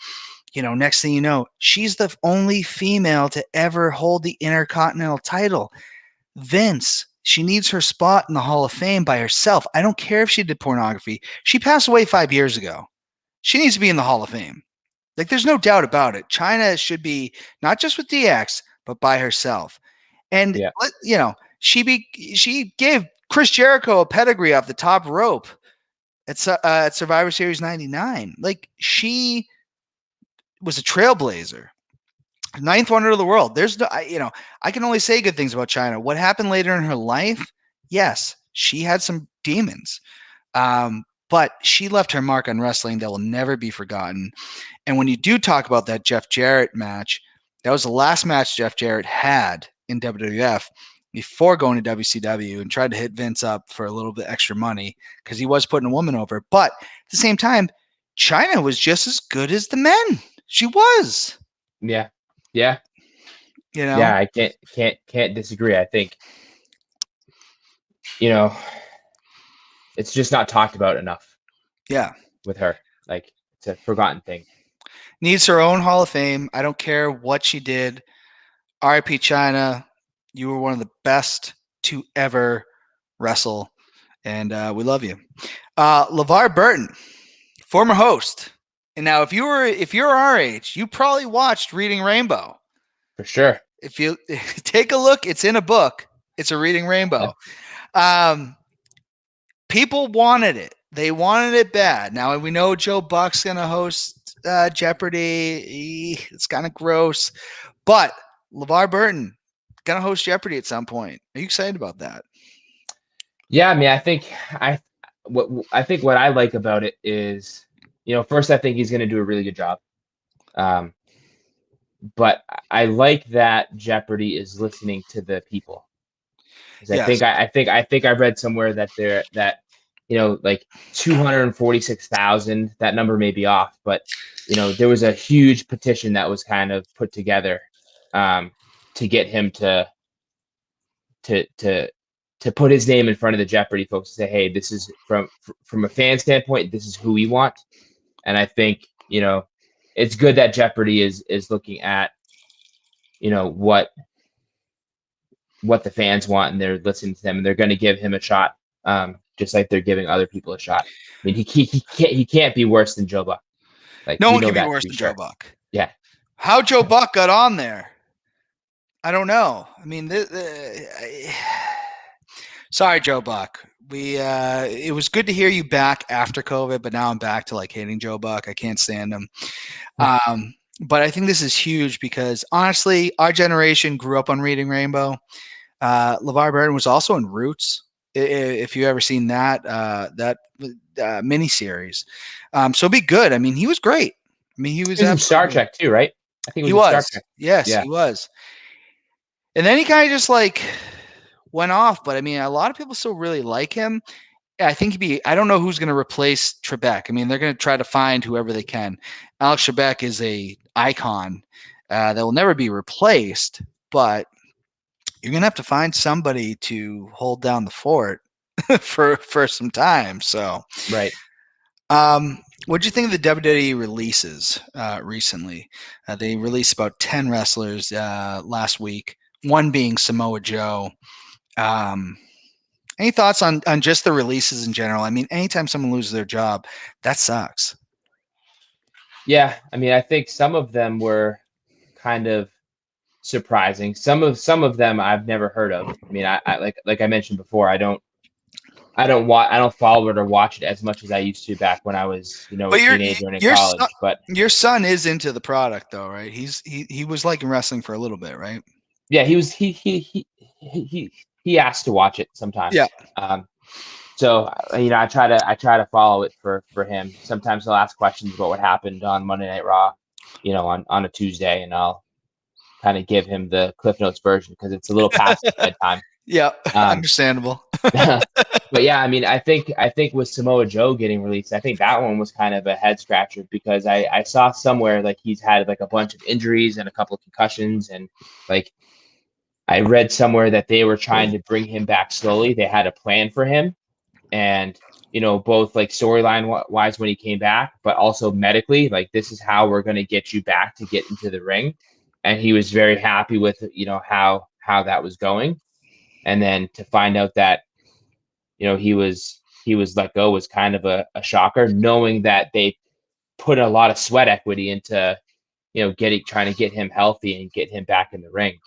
next thing you know, she's the only female to ever hold the Intercontinental title. Vince, she needs her spot in the Hall of Fame by herself. I don't care if she did pornography. She passed away 5 years ago. She needs to be in the Hall of Fame. Like, there's no doubt about it. China should be not just with DX, but by herself. And Yeah, she gave Chris Jericho a pedigree off the top rope at Survivor Series '99. Like, she was a trailblazer, ninth wonder of the world. There's no, I can only say good things about China. What happened later in her life? Yes, she had some demons, but she left her mark on wrestling that will never be forgotten. And when you do talk about that Jeff Jarrett match, that was the last match Jeff Jarrett had in WWF before going to WCW, and tried to hit Vince up for a little bit extra money because he was putting a woman over. But at the same time, China was just as good as the men. She was, yeah, yeah, you know. yeah. I can't disagree. I think you know it's just not talked about enough Yeah. with her. Like it's a forgotten thing. Needs her own Hall of Fame. I don't care what she did. R.I.P. China. You were one of the best to ever wrestle, and we love you. LeVar Burton, former host. And now, if you're our age, you probably watched Reading Rainbow. For sure. If you take a look, it's in a book. It's a Reading Rainbow. People wanted it. They wanted it bad. Now we know Joe Buck's gonna host Jeopardy. It's kind of gross, but LeVar Burton gonna host Jeopardy at some point. Are you excited about that? Yeah, I mean, I think what I like about it is, first I think he's going to do a really good job. But I like that Jeopardy is listening to the people. Because Yes. I think I read somewhere that like 246,000, that number may be off, but there was a huge petition that was kind of put together to get him to put his name in front of the Jeopardy folks and say, hey, this is from a fan standpoint, this is who we want. And I think, it's good that Jeopardy is looking at, what the fans want, and they're listening to them, and they're going to give him a shot, just like they're giving other people a shot. I mean, he can't be worse than Joe Buck. Like, no we one know can be that to worse be than sure. Joe Buck. Yeah. How Joe Buck got on there, I don't know. I mean, sorry, Joe Buck. It was good to hear you back after COVID, but now I'm back to like hating Joe Buck. I can't stand him. But I think this is huge because honestly, our generation grew up on Reading Rainbow. LeVar Burton was also in Roots. If you ever seen that miniseries, so it'd be good. I mean, he was great. I mean, he was He was in Star absolutely Trek too, right? I think he he was in Star was. Trek. Yes, Yeah. he was. And then he kind of just like went off. But I mean, a lot of people still really like him. I think I don't know who's going to replace Trebek. I mean, they're going to try to find whoever they can. Alex Trebek is a icon that will never be replaced, but you're going to have to find somebody to hold down the fort for some time. So, Right. what do you think of the WWE releases recently? They released about 10 wrestlers last week, one being Samoa Joe. Any thoughts on just the releases in general? I mean, anytime someone loses their job, that sucks. Yeah. I mean, I think some of them were kind of surprising. Some of them I've never heard of. I mean, I like I mentioned before, I don't follow it or watch it as much as I used to back when I was, a But teenager and in college. But your son is into the product though, right? He was liking wrestling for a little bit, right? yeah, he asked to watch it Yeah. sometimes. So I try to follow it for him. Sometimes he'll ask questions about what happened on Monday Night Raw, on a Tuesday, and I'll kind of give him the Cliff Notes version because it's a little past his bedtime. Yeah, Um, understandable. but yeah, I mean, I think with Samoa Joe getting released, I think that one was kind of a head scratcher because I saw somewhere like he's had like a bunch of injuries and a couple of concussions, and like I read somewhere that they were trying to bring him back slowly. They had a plan for him, and both like storyline wise when he came back, but also medically, like this is how we're going to get you back to get into the ring. And he was very happy with how that was going, and then to find out that he was let go was kind of a shocker, knowing that they put a lot of sweat equity into trying to get him healthy and get him back in the ring.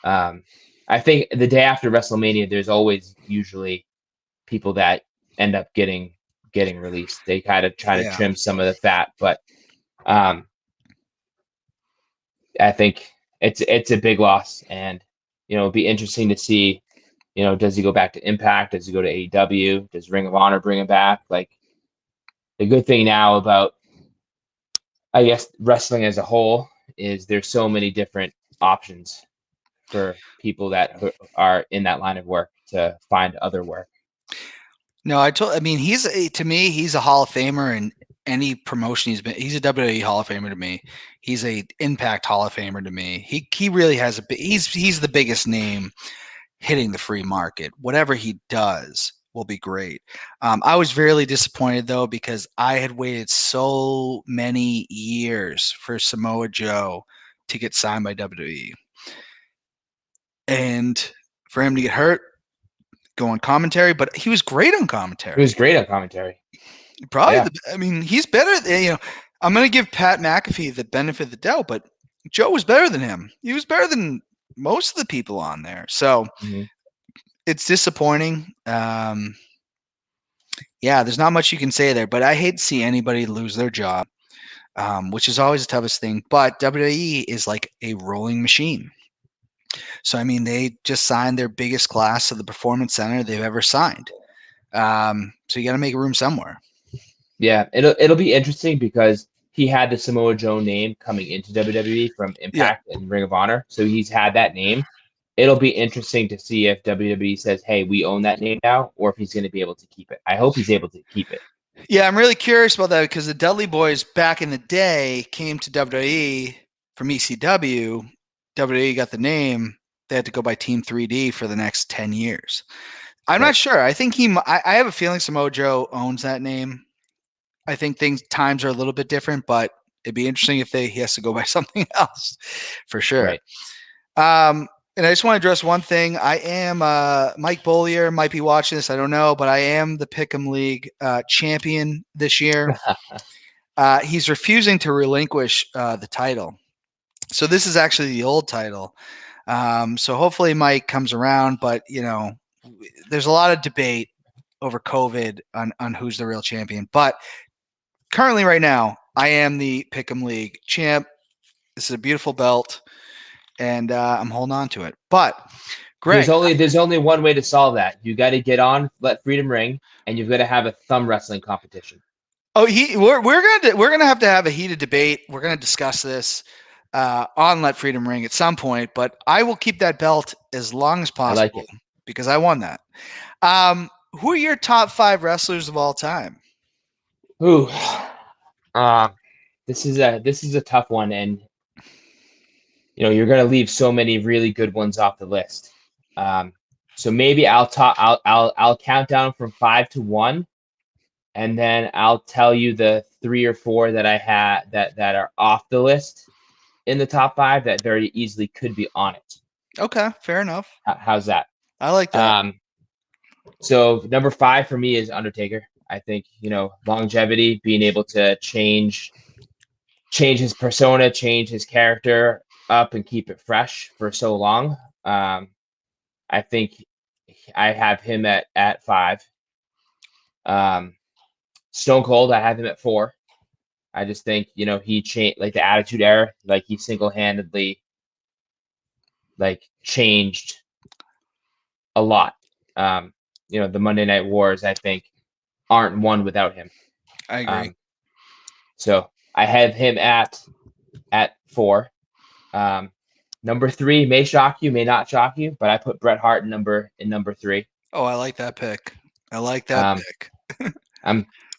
I think the day after WrestleMania, there's always usually people that end up getting released. They kind of try to Yeah. trim some of the fat, but I think it's a big loss, and it'll be interesting to see. Does he go back to Impact? Does he go to AEW? Does Ring of Honor bring him back? Like the good thing now about, I guess, wrestling as a whole is there's so many different options for people that are in that line of work to find other work. No, I mean, to me, he's a Hall of Famer in any promotion he's a WWE Hall of Famer to me. He's a Impact Hall of Famer to me. He really he's the biggest name hitting the free market. Whatever he does, will be great. I was very disappointed though because I had waited so many years for Samoa Joe to get signed by WWE, and for him to get hurt, go on commentary. But he was great on He commentary. was great on commentary. Probably, Yeah. I mean, he's better. I'm going to give Pat McAfee the benefit of the doubt, but Joe was better than him. He was better than most of the people on there. So Mhm. it's disappointing. Yeah, there's not much you can say there, but I hate to see anybody lose their job, which is always the toughest thing. But WWE is like a rolling machine. So, I mean, they just signed their biggest class of the Performance Center they've ever signed. So you got to make room somewhere. Yeah, it'll be interesting because he had the Samoa Joe name coming into WWE from Yeah. Impact and Ring of Honor, so he's had that name. It'll be interesting to see if WWE says, "Hey, we own that name now," or if he's going to be able to keep it. I hope he's able to keep it. Yeah, I'm really curious about that because the Dudley Boys back in the day came to WWE from ECW. WWE got the name. They had to go by Team 3D for the next 10 years. I'm not Right. sure. I think I have a feeling Samoa Joe owns that name. I think times are a little bit different, but it'd be interesting if he has to go by something else for sure. Right. And I just want to address one thing. I am Mike Bollier might be watching this. I don't know, but I am the Pick'em League champion this year. He's refusing to relinquish the title. So this is actually the old title. So hopefully Mike comes around, but there's a lot of debate over COVID on who's the real champion. But currently, right now, I am the Pick'em League champ. This is a beautiful belt, and I'm holding on to it. But Greg, There's only one way to solve that. You got to get on Let Freedom Ring, and you've got to have a thumb wrestling competition. oh, we're gonna have to have a heated debate. We're gonna discuss this on Let Freedom Ring at some point. But I will keep that belt as long as I like possible it. because I won that. Who are your top 5 wrestlers of all time? Ooh, uh, this is a tough one, and you're going to leave so many really good ones off the list. So maybe I'll count down from 5 to 1, and then I'll tell you the 3 or 4 that I had that are off the list in the top 5 that very easily could be on it. Okay, fair enough. How's that? I like that. So number 5 for me is Undertaker. I think longevity, being able to change his persona, change his character up, and keep it fresh for so long. I think I have him at 5. Stone Cold, I have him at 4. I just think he changed, like, the Attitude Era, like he single-handedly changed a lot. The Monday Night Wars, I think, aren't won without him. I agree. So I have him at 4. Number 3 may shock you, may not shock you, but I put Bret Hart in number 3. Oh, I like that pick. I like that pick.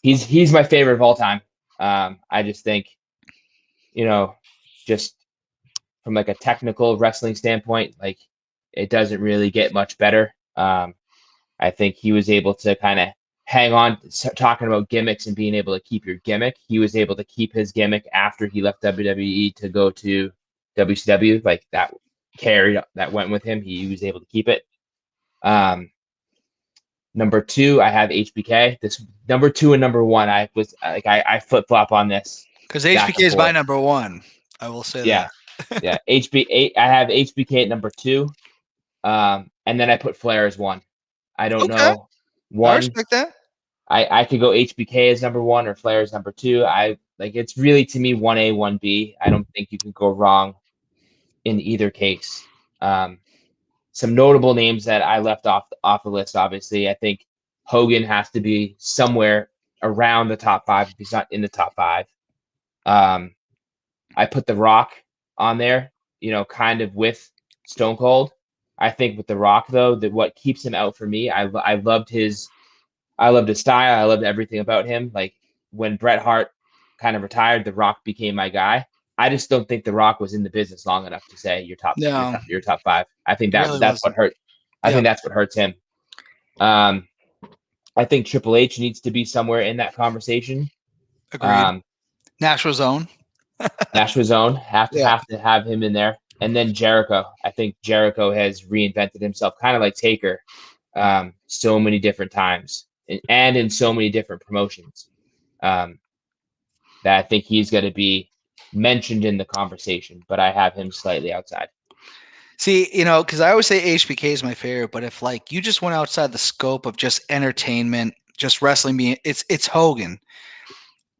He's my favorite of all time. I just think, just from like a technical wrestling standpoint, like, it doesn't really get much better. I think he was able to kind of hang on, talking about gimmicks and being able to keep your gimmick. He was able to keep his gimmick after he left WWE to go to WCW. Like, that went with him. He was able to keep it. Number 2, I have HBK. This number 2 and number 1, I flip flop on this because HBK is my number 1. I will say that. Yeah. I have HBK at number 2, and then I put Flair as 1. I don't know. 1. I respect that. I could go HBK as number 1 or Flair as number 2. It's really, to me, 1A, 1B. I don't think you can go wrong in either case. Some notable names that I left off the list, obviously. I think Hogan has to be somewhere around the top 5 if he's not in the top 5. I put The Rock on there, kind of with Stone Cold. I think with The Rock, though, that what keeps him out for me, I loved his style. I loved everything about him. Like, when Bret Hart kind of retired, The Rock became my guy. I just don't think The Rock was in the business long enough to say your top 5. I think that's what hurt. I think that's what hurts him. I think Triple H needs to be somewhere in that conversation. Agreed. Um, Nashville Zone. Nashville's own Yeah. have to have him in there, and then Jericho. I think Jericho has reinvented himself, kind of like Taker, so many different times, and in so many different promotions. Um, that I think he's going to be mentioned in the conversation, but I have him slightly outside. See, because I always say HBK is my favorite, but if like you just went outside the scope of just entertainment, just wrestling being, it's Hogan.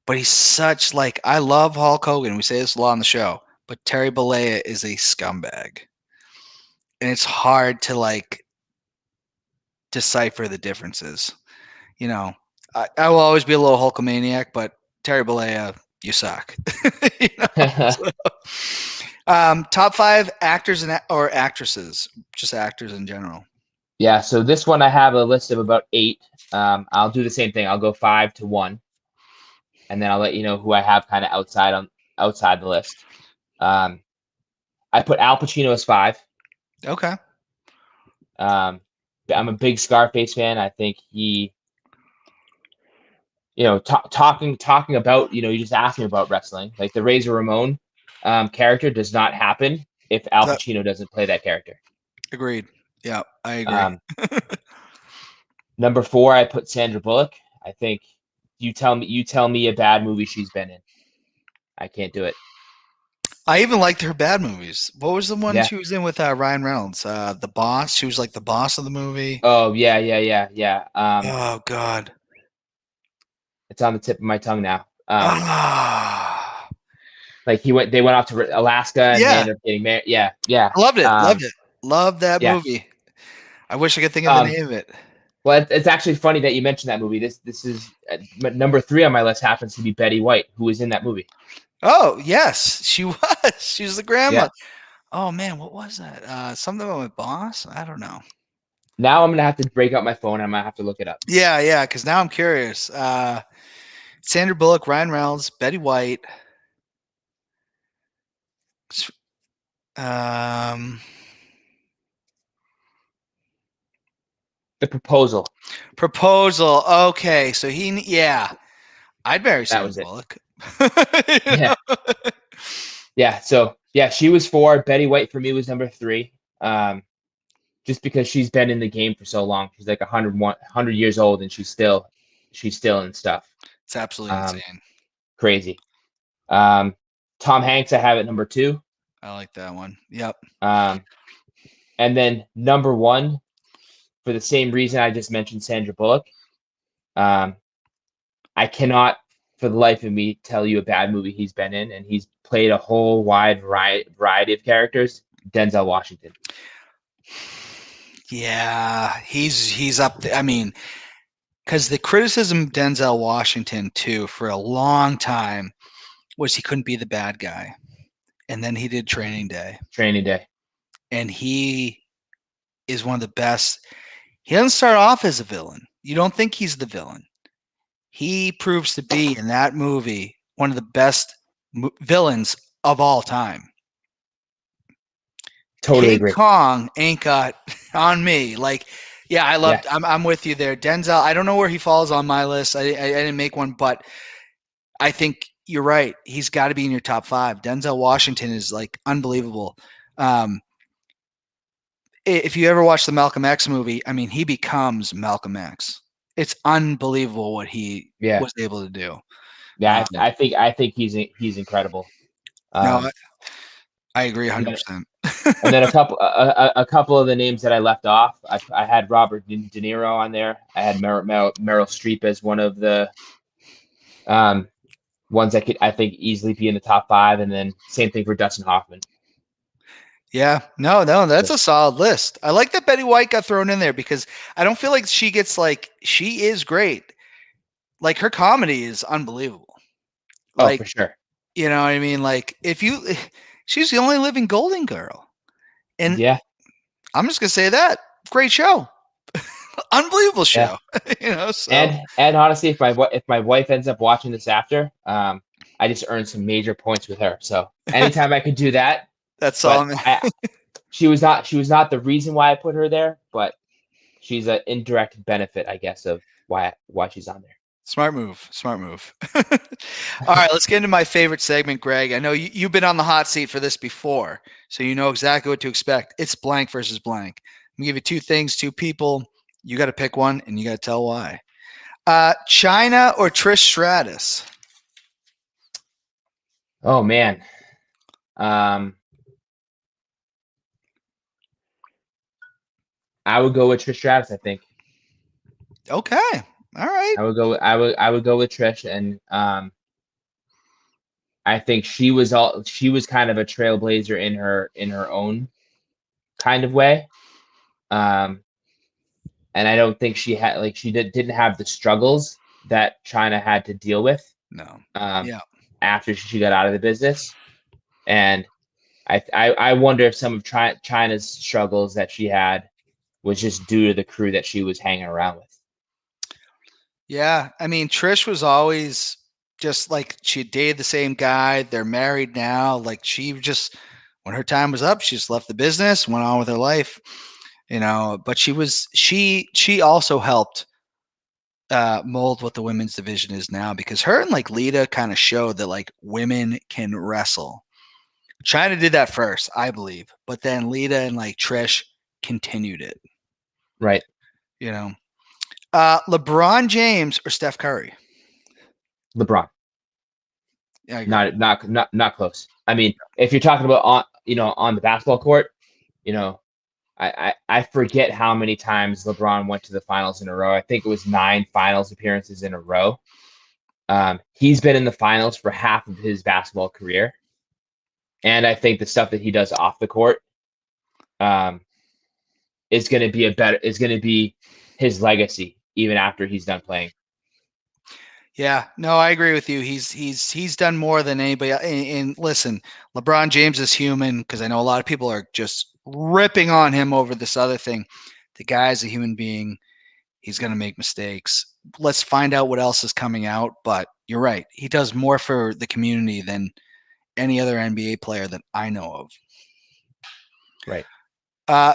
But he's such like I love Hulk Hogan. We say this a lot on the show, but Terry Bollea is a scumbag, and it's hard to like decipher the differences. You know, I will always be a little Hulkamaniac, but Terry Bollea, you suck. you know. So, top 5 actors or actresses, just actors in general. Yeah, so this one I have a list of about 8. I'll do the same thing. I'll go 5 to 1, and then I'll let you know who I have kind of outside the list. I put Al Pacino as 5. Okay. Um, I'm a big Scarface fan. I think he, talking about, you just asked me about wrestling. Like the Razor Ramon character does not happen if Al That, Pacino doesn't play that character. agreed. Yeah, I agree. Um, Number 4, I put Sandra Bullock. I think you tell me a bad movie she's been in. I can't do it. I even liked her bad movies. What was the one Yeah. she was in with Ryan Reynolds? The Boss. She was like the boss of the movie. Oh yeah. Oh God. It's on the tip of my tongue now. Ah. Like they went off to Alaska and they Yeah, ended up getting married. Yeah. I loved it. Loved it. Loved that Yeah. movie. I wish I could think of the Um, name of it. well, it's actually funny that you mentioned that movie. This is number 3 on my list happens to be Betty White, who was in that movie. Oh yes, she was. She was the grandma. Yeah. Oh man, what was that? Something about my boss? I don't know. Now I'm gonna have to break out my phone and I'm gonna have to look it up. Yeah, because now I'm curious. Sandra Bullock, Ryan Reynolds, Betty White. Um, The Proposal. Proposal. Okay, so yeah, I'd marry That Sandra was it. Bullock. You Yeah. know? Yeah. So yeah, she was 4. Betty White for me was number 3. Just because she's been in the game for so long. She's like 100 years old and she's still in stuff. It's absolutely Um, insane. Crazy. Um, Tom Hanks, I have at number 2. I like that one. Yep. Um, and then number 1, for the same reason I just mentioned Sandra Bullock. I cannot for the life of me tell you a bad movie he's been in, and he's played a whole wide variety of characters. Denzel Washington. Yeah, he's up there. I mean, because the criticism of Denzel Washington too for a long time was he couldn't be the bad guy, and then he did Training Day, Training Day. and he is one of the best. He doesn't start off as a villain. You don't think he's the villain. He proves to be in that movie one of the best villains of all time. Totally King agree. Kong ain't got on me. Like, yeah, I loved. Yeah. I'm with you there, Denzel. I don't know where he falls on my list. I didn't make one, but I think you're right. He's got to be in your top 5. Denzel Washington is like unbelievable. If you ever watch the Malcolm X movie, I mean, he becomes Malcolm X. It's unbelievable what he Yeah. was able to do. Yeah. I think he's incredible. No, Um, I agree and then 100%. and then a couple of the names that I left off. I had Robert De Niro on there. I had Meryl Streep as one of the um, ones that could I think easily be in the top 5, and then same thing for Dustin Hoffman. Yeah, no, that's So, a solid list. I like that Betty White got thrown in there because I don't feel like she gets like she is great. Like her comedy is unbelievable. oh, Like, for sure. you know what I mean? Like she's the only living Golden Girl. And Yeah, I'm just gonna say that. Great show. Unbelievable yeah. show. So And honestly, if my wife ends up watching this after, I just earned some major points with her. So anytime I could do that, that's all but I'm she was not the reason why I put her there, but she's an indirect benefit, I guess, of why she's on there. Smart move. Smart move. All right, let's get into my favorite segment, Greg. I know you've been on the hot seat for this before, so you know exactly what to expect. It's blank versus blank. I'm going to give you two things, two people. You got to pick one, and you got to tell why. China or Trish Stratus? Oh man. I would go with Trish Stratus, I think. Okay. All right. I would go with Trish, and I think she was kind of a trailblazer in her own kind of way. And I don't think didn't have the struggles that China had to deal with No. um, Yeah. after she got out of the business. And I wonder if some of China's struggles that she had was just due to the crew that she was hanging around with. Yeah. I mean, Trish was always just like she dated the same guy. They're married now. Like she just, when her time was up, she just left the business, went on with her life, but she also helped mold what the women's division is now because her and like Lita kind of showed that like women can wrestle. China did that first, I believe, but then Lita and like Trish continued it. Right. LeBron James or Steph Curry? LeBron. Yeah, I agree. Not close. I mean, if you're talking about on the basketball court, I forget how many times LeBron went to the finals in a row. I think it was 9 finals appearances in a row. He's been in the finals for half of his basketball career, and I think the stuff that he does off the court is going to be his legacy even after he's done playing. Yeah, no, I agree with you. He's done more than anybody. And listen, LeBron James is human because I know a lot of people are just ripping on him over this other thing. The guy's a human being. He's going to make mistakes. Let's find out what else is coming out. But you're right. He does more for the community than any other NBA player that I know of. Right.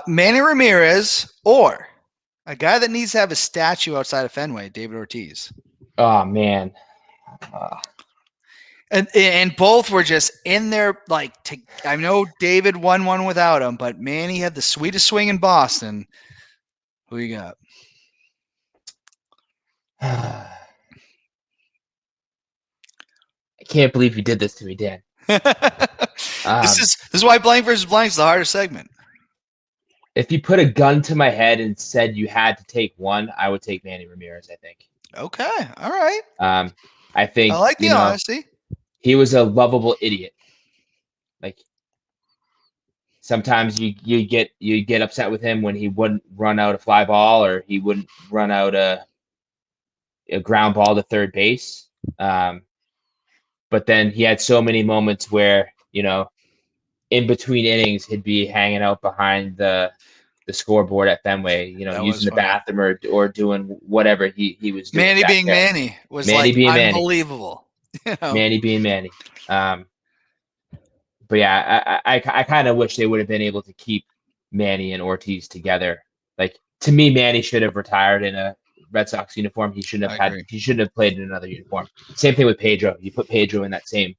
Manny Ramirez or a guy that needs to have a statue outside of Fenway, David Ortiz. Oh man. And both were just in there like I know David won one without him, but Manny had the sweetest swing in Boston. Who you got? I can't believe you did this to me, Dan. This is why blank versus blank is the hardest segment. If you put a gun to my head and said you had to take one, I would take Manny Ramirez, I think. Okay. All right. I think I like the honesty. He was a lovable idiot. Like sometimes you get upset with him when he wouldn't run out a fly ball or he wouldn't run out a ground ball to third base. But then he had so many moments where, in between innings, he'd be hanging out behind the scoreboard at Fenway, using the bathroom or doing whatever he was doing. Manny being there. Manny was Manny like being unbelievable. Manny being Manny. But yeah, I kind of wish they would have been able to keep Manny and Ortiz together. Like to me, Manny should have retired in a Red Sox uniform. He shouldn't have played in another uniform. Same thing with Pedro. You put Pedro in that same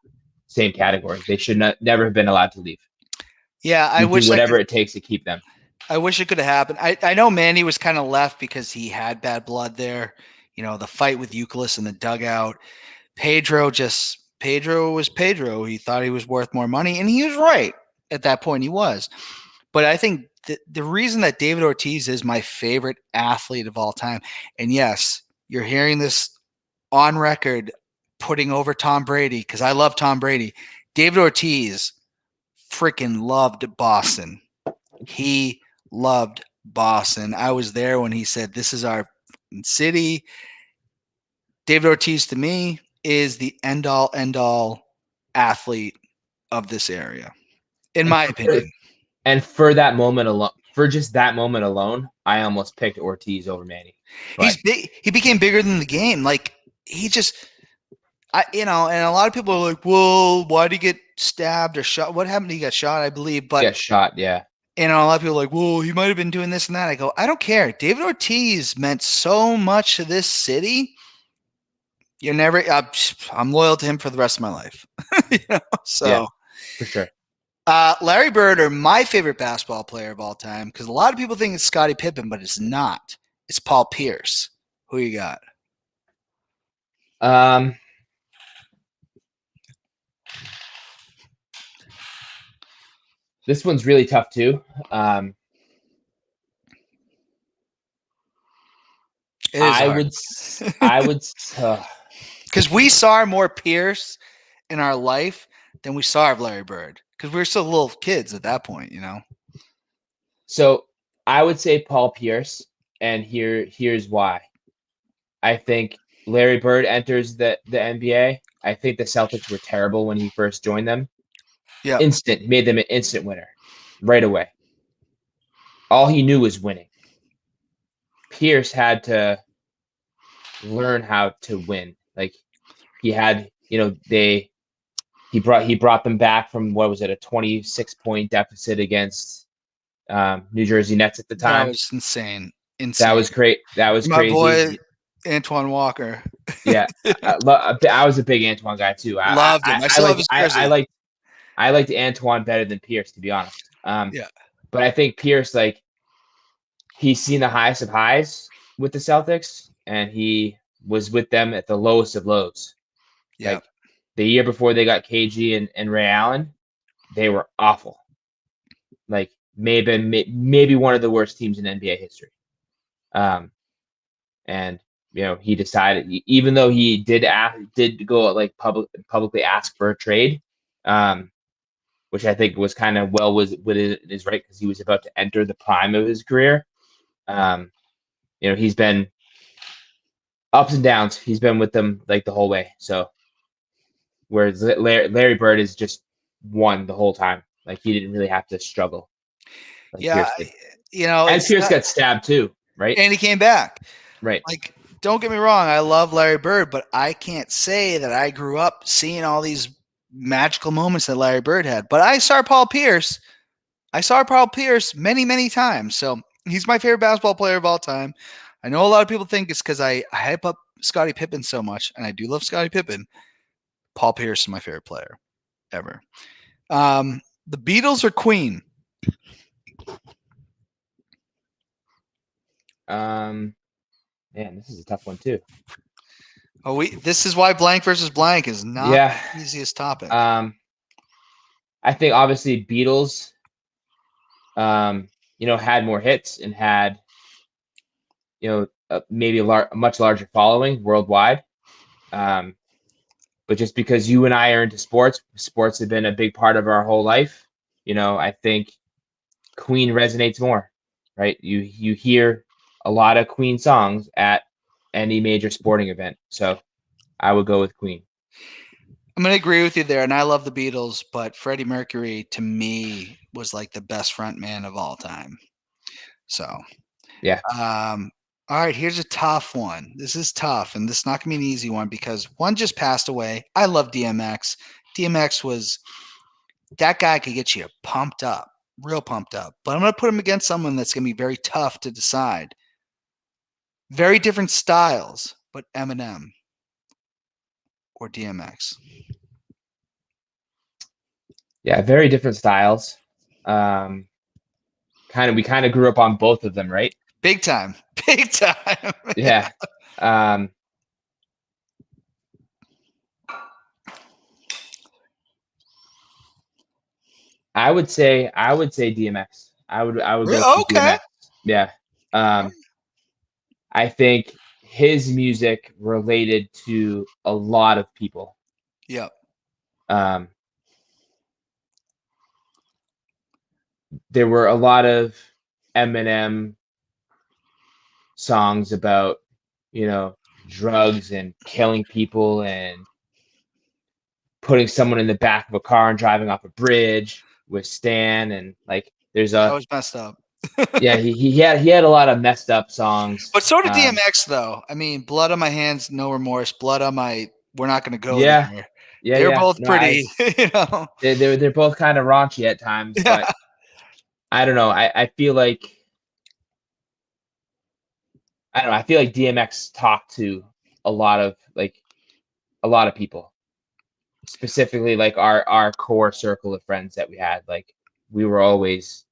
category. They should never have been allowed to leave. Yeah, I wish whatever it takes to keep them. I wish it could have happened. I know Manny was kind of left because he had bad blood there. The fight with Euclid in the dugout. Pedro was Pedro. He thought he was worth more money, and he was right at that point. He was. But I think the reason that David Ortiz is my favorite athlete of all time, and yes, you're hearing this on record, putting over Tom Brady because I love Tom Brady. David Ortiz freaking loved Boston. He loved Boston. I was there when he said, "This is our city." David Ortiz to me is the end all athlete of this area, in my opinion. And for that moment alone, for just that moment alone, I almost picked Ortiz over Manny. But he's big. He became bigger than the game. Like he just, and a lot of people are like, "Well, why did he get stabbed or shot? What happened? He got shot, I believe." But shot, yeah. And a lot of people are like, well, he might have been doing this and that. I go, I don't care. David Ortiz meant so much to this city. You're never. I'm loyal to him for the rest of my life. Yeah, So, for sure. Larry Bird are my favorite basketball player of all time because a lot of people think it's Scottie Pippen, but it's not. It's Paul Pierce. Who you got? Um, this one's really tough too. It is I hard would, I would. because we saw more Pierce in our life than we saw of Larry Bird because we were still little kids at that point. So I would say Paul Pierce, and here's why. I think Larry Bird enters the NBA. I think the Celtics were terrible when he first joined them. Yeah. Made them an instant winner right away. All he knew was winning. Pierce had to learn how to win. Like he had, he brought them back from what was it, a 26-point deficit against New Jersey Nets at the That time. was insane. That Insane. was great. That was My boy crazy. Antoine Walker. Yeah, I was a big Antoine guy too. Loved him. I I still have like his jersey. I liked Antoine better than Pierce, to be honest. Yeah. But I think Pierce, like, he's seen the highest of highs with the Celtics, and he was with them at the lowest of lows. Yeah. Like the year before they got KG and Ray Allen, they were awful. Like maybe one of the worst teams in NBA history. And he decided, even though he did go like publicly ask for a trade, which I think was kind of was is right because he was about to enter the prime of his career. He's been ups and downs. He's been with them like the whole way. So whereas Larry Bird is just won the whole time. Like he didn't really have to struggle like Yeah. Pierce did. And It's Pierce not, got stabbed too, right? and he came back. Right. Like, don't get me wrong, I love Larry Bird, but I can't say that I grew up seeing all these magical moments that Larry Bird had. But I saw Paul Pierce. I saw Paul Pierce many, many times. So he's my favorite basketball player of all time. I know a lot of people think it's because I hype up Scottie Pippen so much, and I do love Scottie Pippen. Paul Pierce is my favorite player ever. The Beatles or Queen? Man, this is a tough one too. This is why blank versus blank is not the easiest topic. I think obviously Beatles, had more hits and had, maybe a much larger following worldwide. But just because you and I are into sports have been a big part of our whole life. I think Queen resonates more, right? You hear a lot of Queen songs at any major sporting event. So I would go with Queen. I'm going to agree with you there, and I love the Beatles, but Freddie Mercury, to me, was like the best front man of all time. So, yeah. All right, here's a tough one. This is tough, and this is not going to be an easy one because one just passed away. I love DMX. DMX was – that guy could get you pumped up, real pumped up. But I'm going to put him against someone that's going to be very tough to decide. Very different styles, but Eminem or DMX. Yeah, very different styles. We kind of grew up on both of them, right? Big time. Yeah. I would say DMX. I would go with Okay. DMX. Yeah. I think his music related to a lot of people. Yep. There were a lot of Eminem songs about, drugs and killing people and putting someone in the back of a car and driving off a bridge with Stan, and like That was messed up. yeah, he had a lot of messed up songs. But so did DMX, though. I mean, Blood on My Hands, No Remorse. Blood on My, We're Not Going to Go Yeah. There. Yeah, They're both no, pretty, they're both kind of raunchy at times, but I don't know. I feel like I don't know. I feel like DMX talked to a lot of people, specifically like our core circle of friends that we had. Like we were always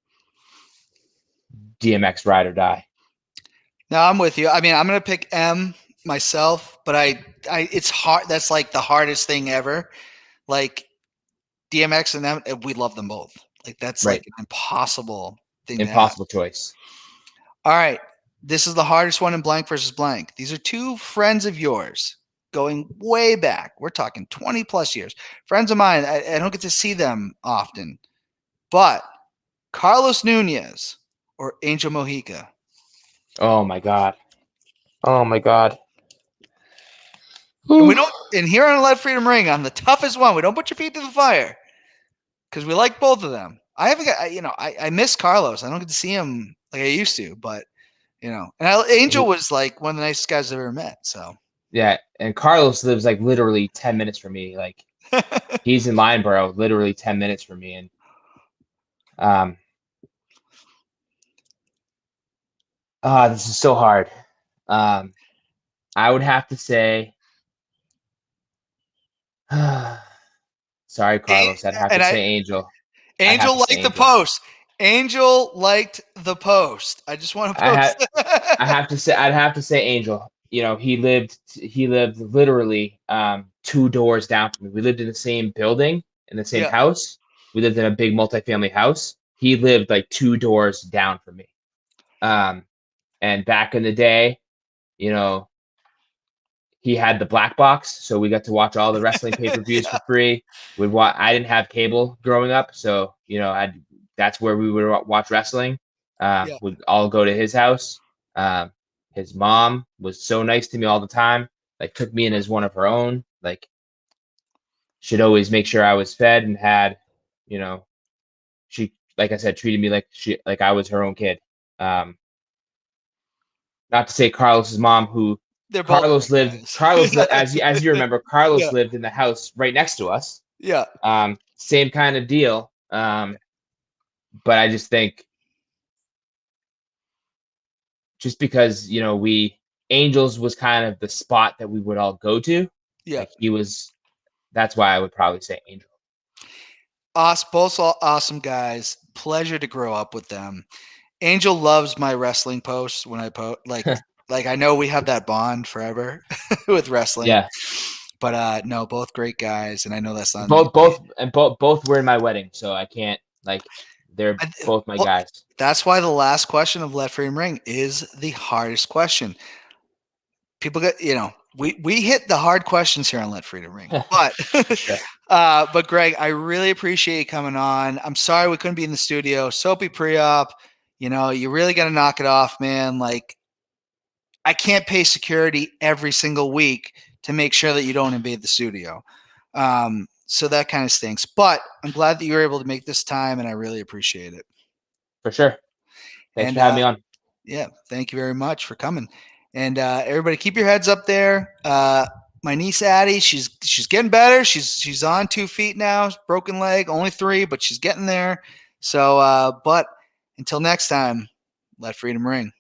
DMX ride or die. No, I'm with you. I mean, I'm gonna pick M myself, but it's hard. That's like the hardest thing ever. Like DMX and them, we love them both. Like that's like Right. an impossible thing to have. Impossible choice. All right, this is the hardest one in blank versus blank. These are two friends of yours going way back. We're talking 20 plus years. Friends of mine. I don't get to see them often, but Carlos Nunez or Angel Mojica. Oh my god. Oh my god. And we don't. And here on Let Freedom Ring, on the toughest one, we don't put your feet to the fire because we like both of them. I haven't got. I miss Carlos. I don't get to see him like I used to, but and Angel was like one of the nicest guys I've ever met. So Yeah, and Carlos lives like literally 10 minutes from me. Like he's in Lineborough, literally 10 minutes from me. And um this is so hard. I would have to say sorry, Carlos. I'd have to and say Angel. I'd have Angel to say liked the Angel. post. Angel liked the post. I just want to I had post. I'd have to say Angel. You know, he lived literally 2 doors down from me. We lived in the same building, in the same Yeah, house. We lived in a big multifamily house. He lived like 2 doors down from me. Um, and back in the day, you know, he had the black box, so we got to watch all the wrestling pay-per-views yeah, for free. I didn't have cable growing up, so that's where we would watch wrestling. yeah. Would all go to his house. Um, his mom was so nice to me all the time. Like took me in as one of her own. Like should always make sure I was fed and had, you know, she like I said treated me like I was her own kid. Um, Not to say Carlos's mom, who They're both great guys. As you remember, Carlos Yeah, lived in the house right next to us. yeah, Same kind of deal. But I just think just because we Angels was kind of the spot that we would all go to. yeah. Like he was. That's why I would probably say Angel. Both awesome guys. Pleasure to grow up with them. Angel loves my wrestling posts when I post. Like I know we have that bond forever with wrestling. Yeah, But no, both great guys, and I know that's not an both easy. both and both were in my wedding, so I can't they're both my Well, guys. that's why the last question of Let Freedom Ring is the hardest question. People get, we hit the hard questions here on Let Freedom Ring, but For sure. but Greg, I really appreciate you coming on. I'm sorry we couldn't be in the studio. Soapy pre-op, you really got to knock it off, man. Like I can't pay security every single week to make sure that you don't invade the studio. So that kind of stinks. But I'm glad that you were able to make this time, and I really appreciate it. For sure. Thanks And for having me on. yeah, thank you very much for coming. And everybody, keep your heads up there. My niece Addie, she's getting better. She's on 2 feet now. Broken leg, only 3, but she's getting there. So, but until next time, let freedom ring.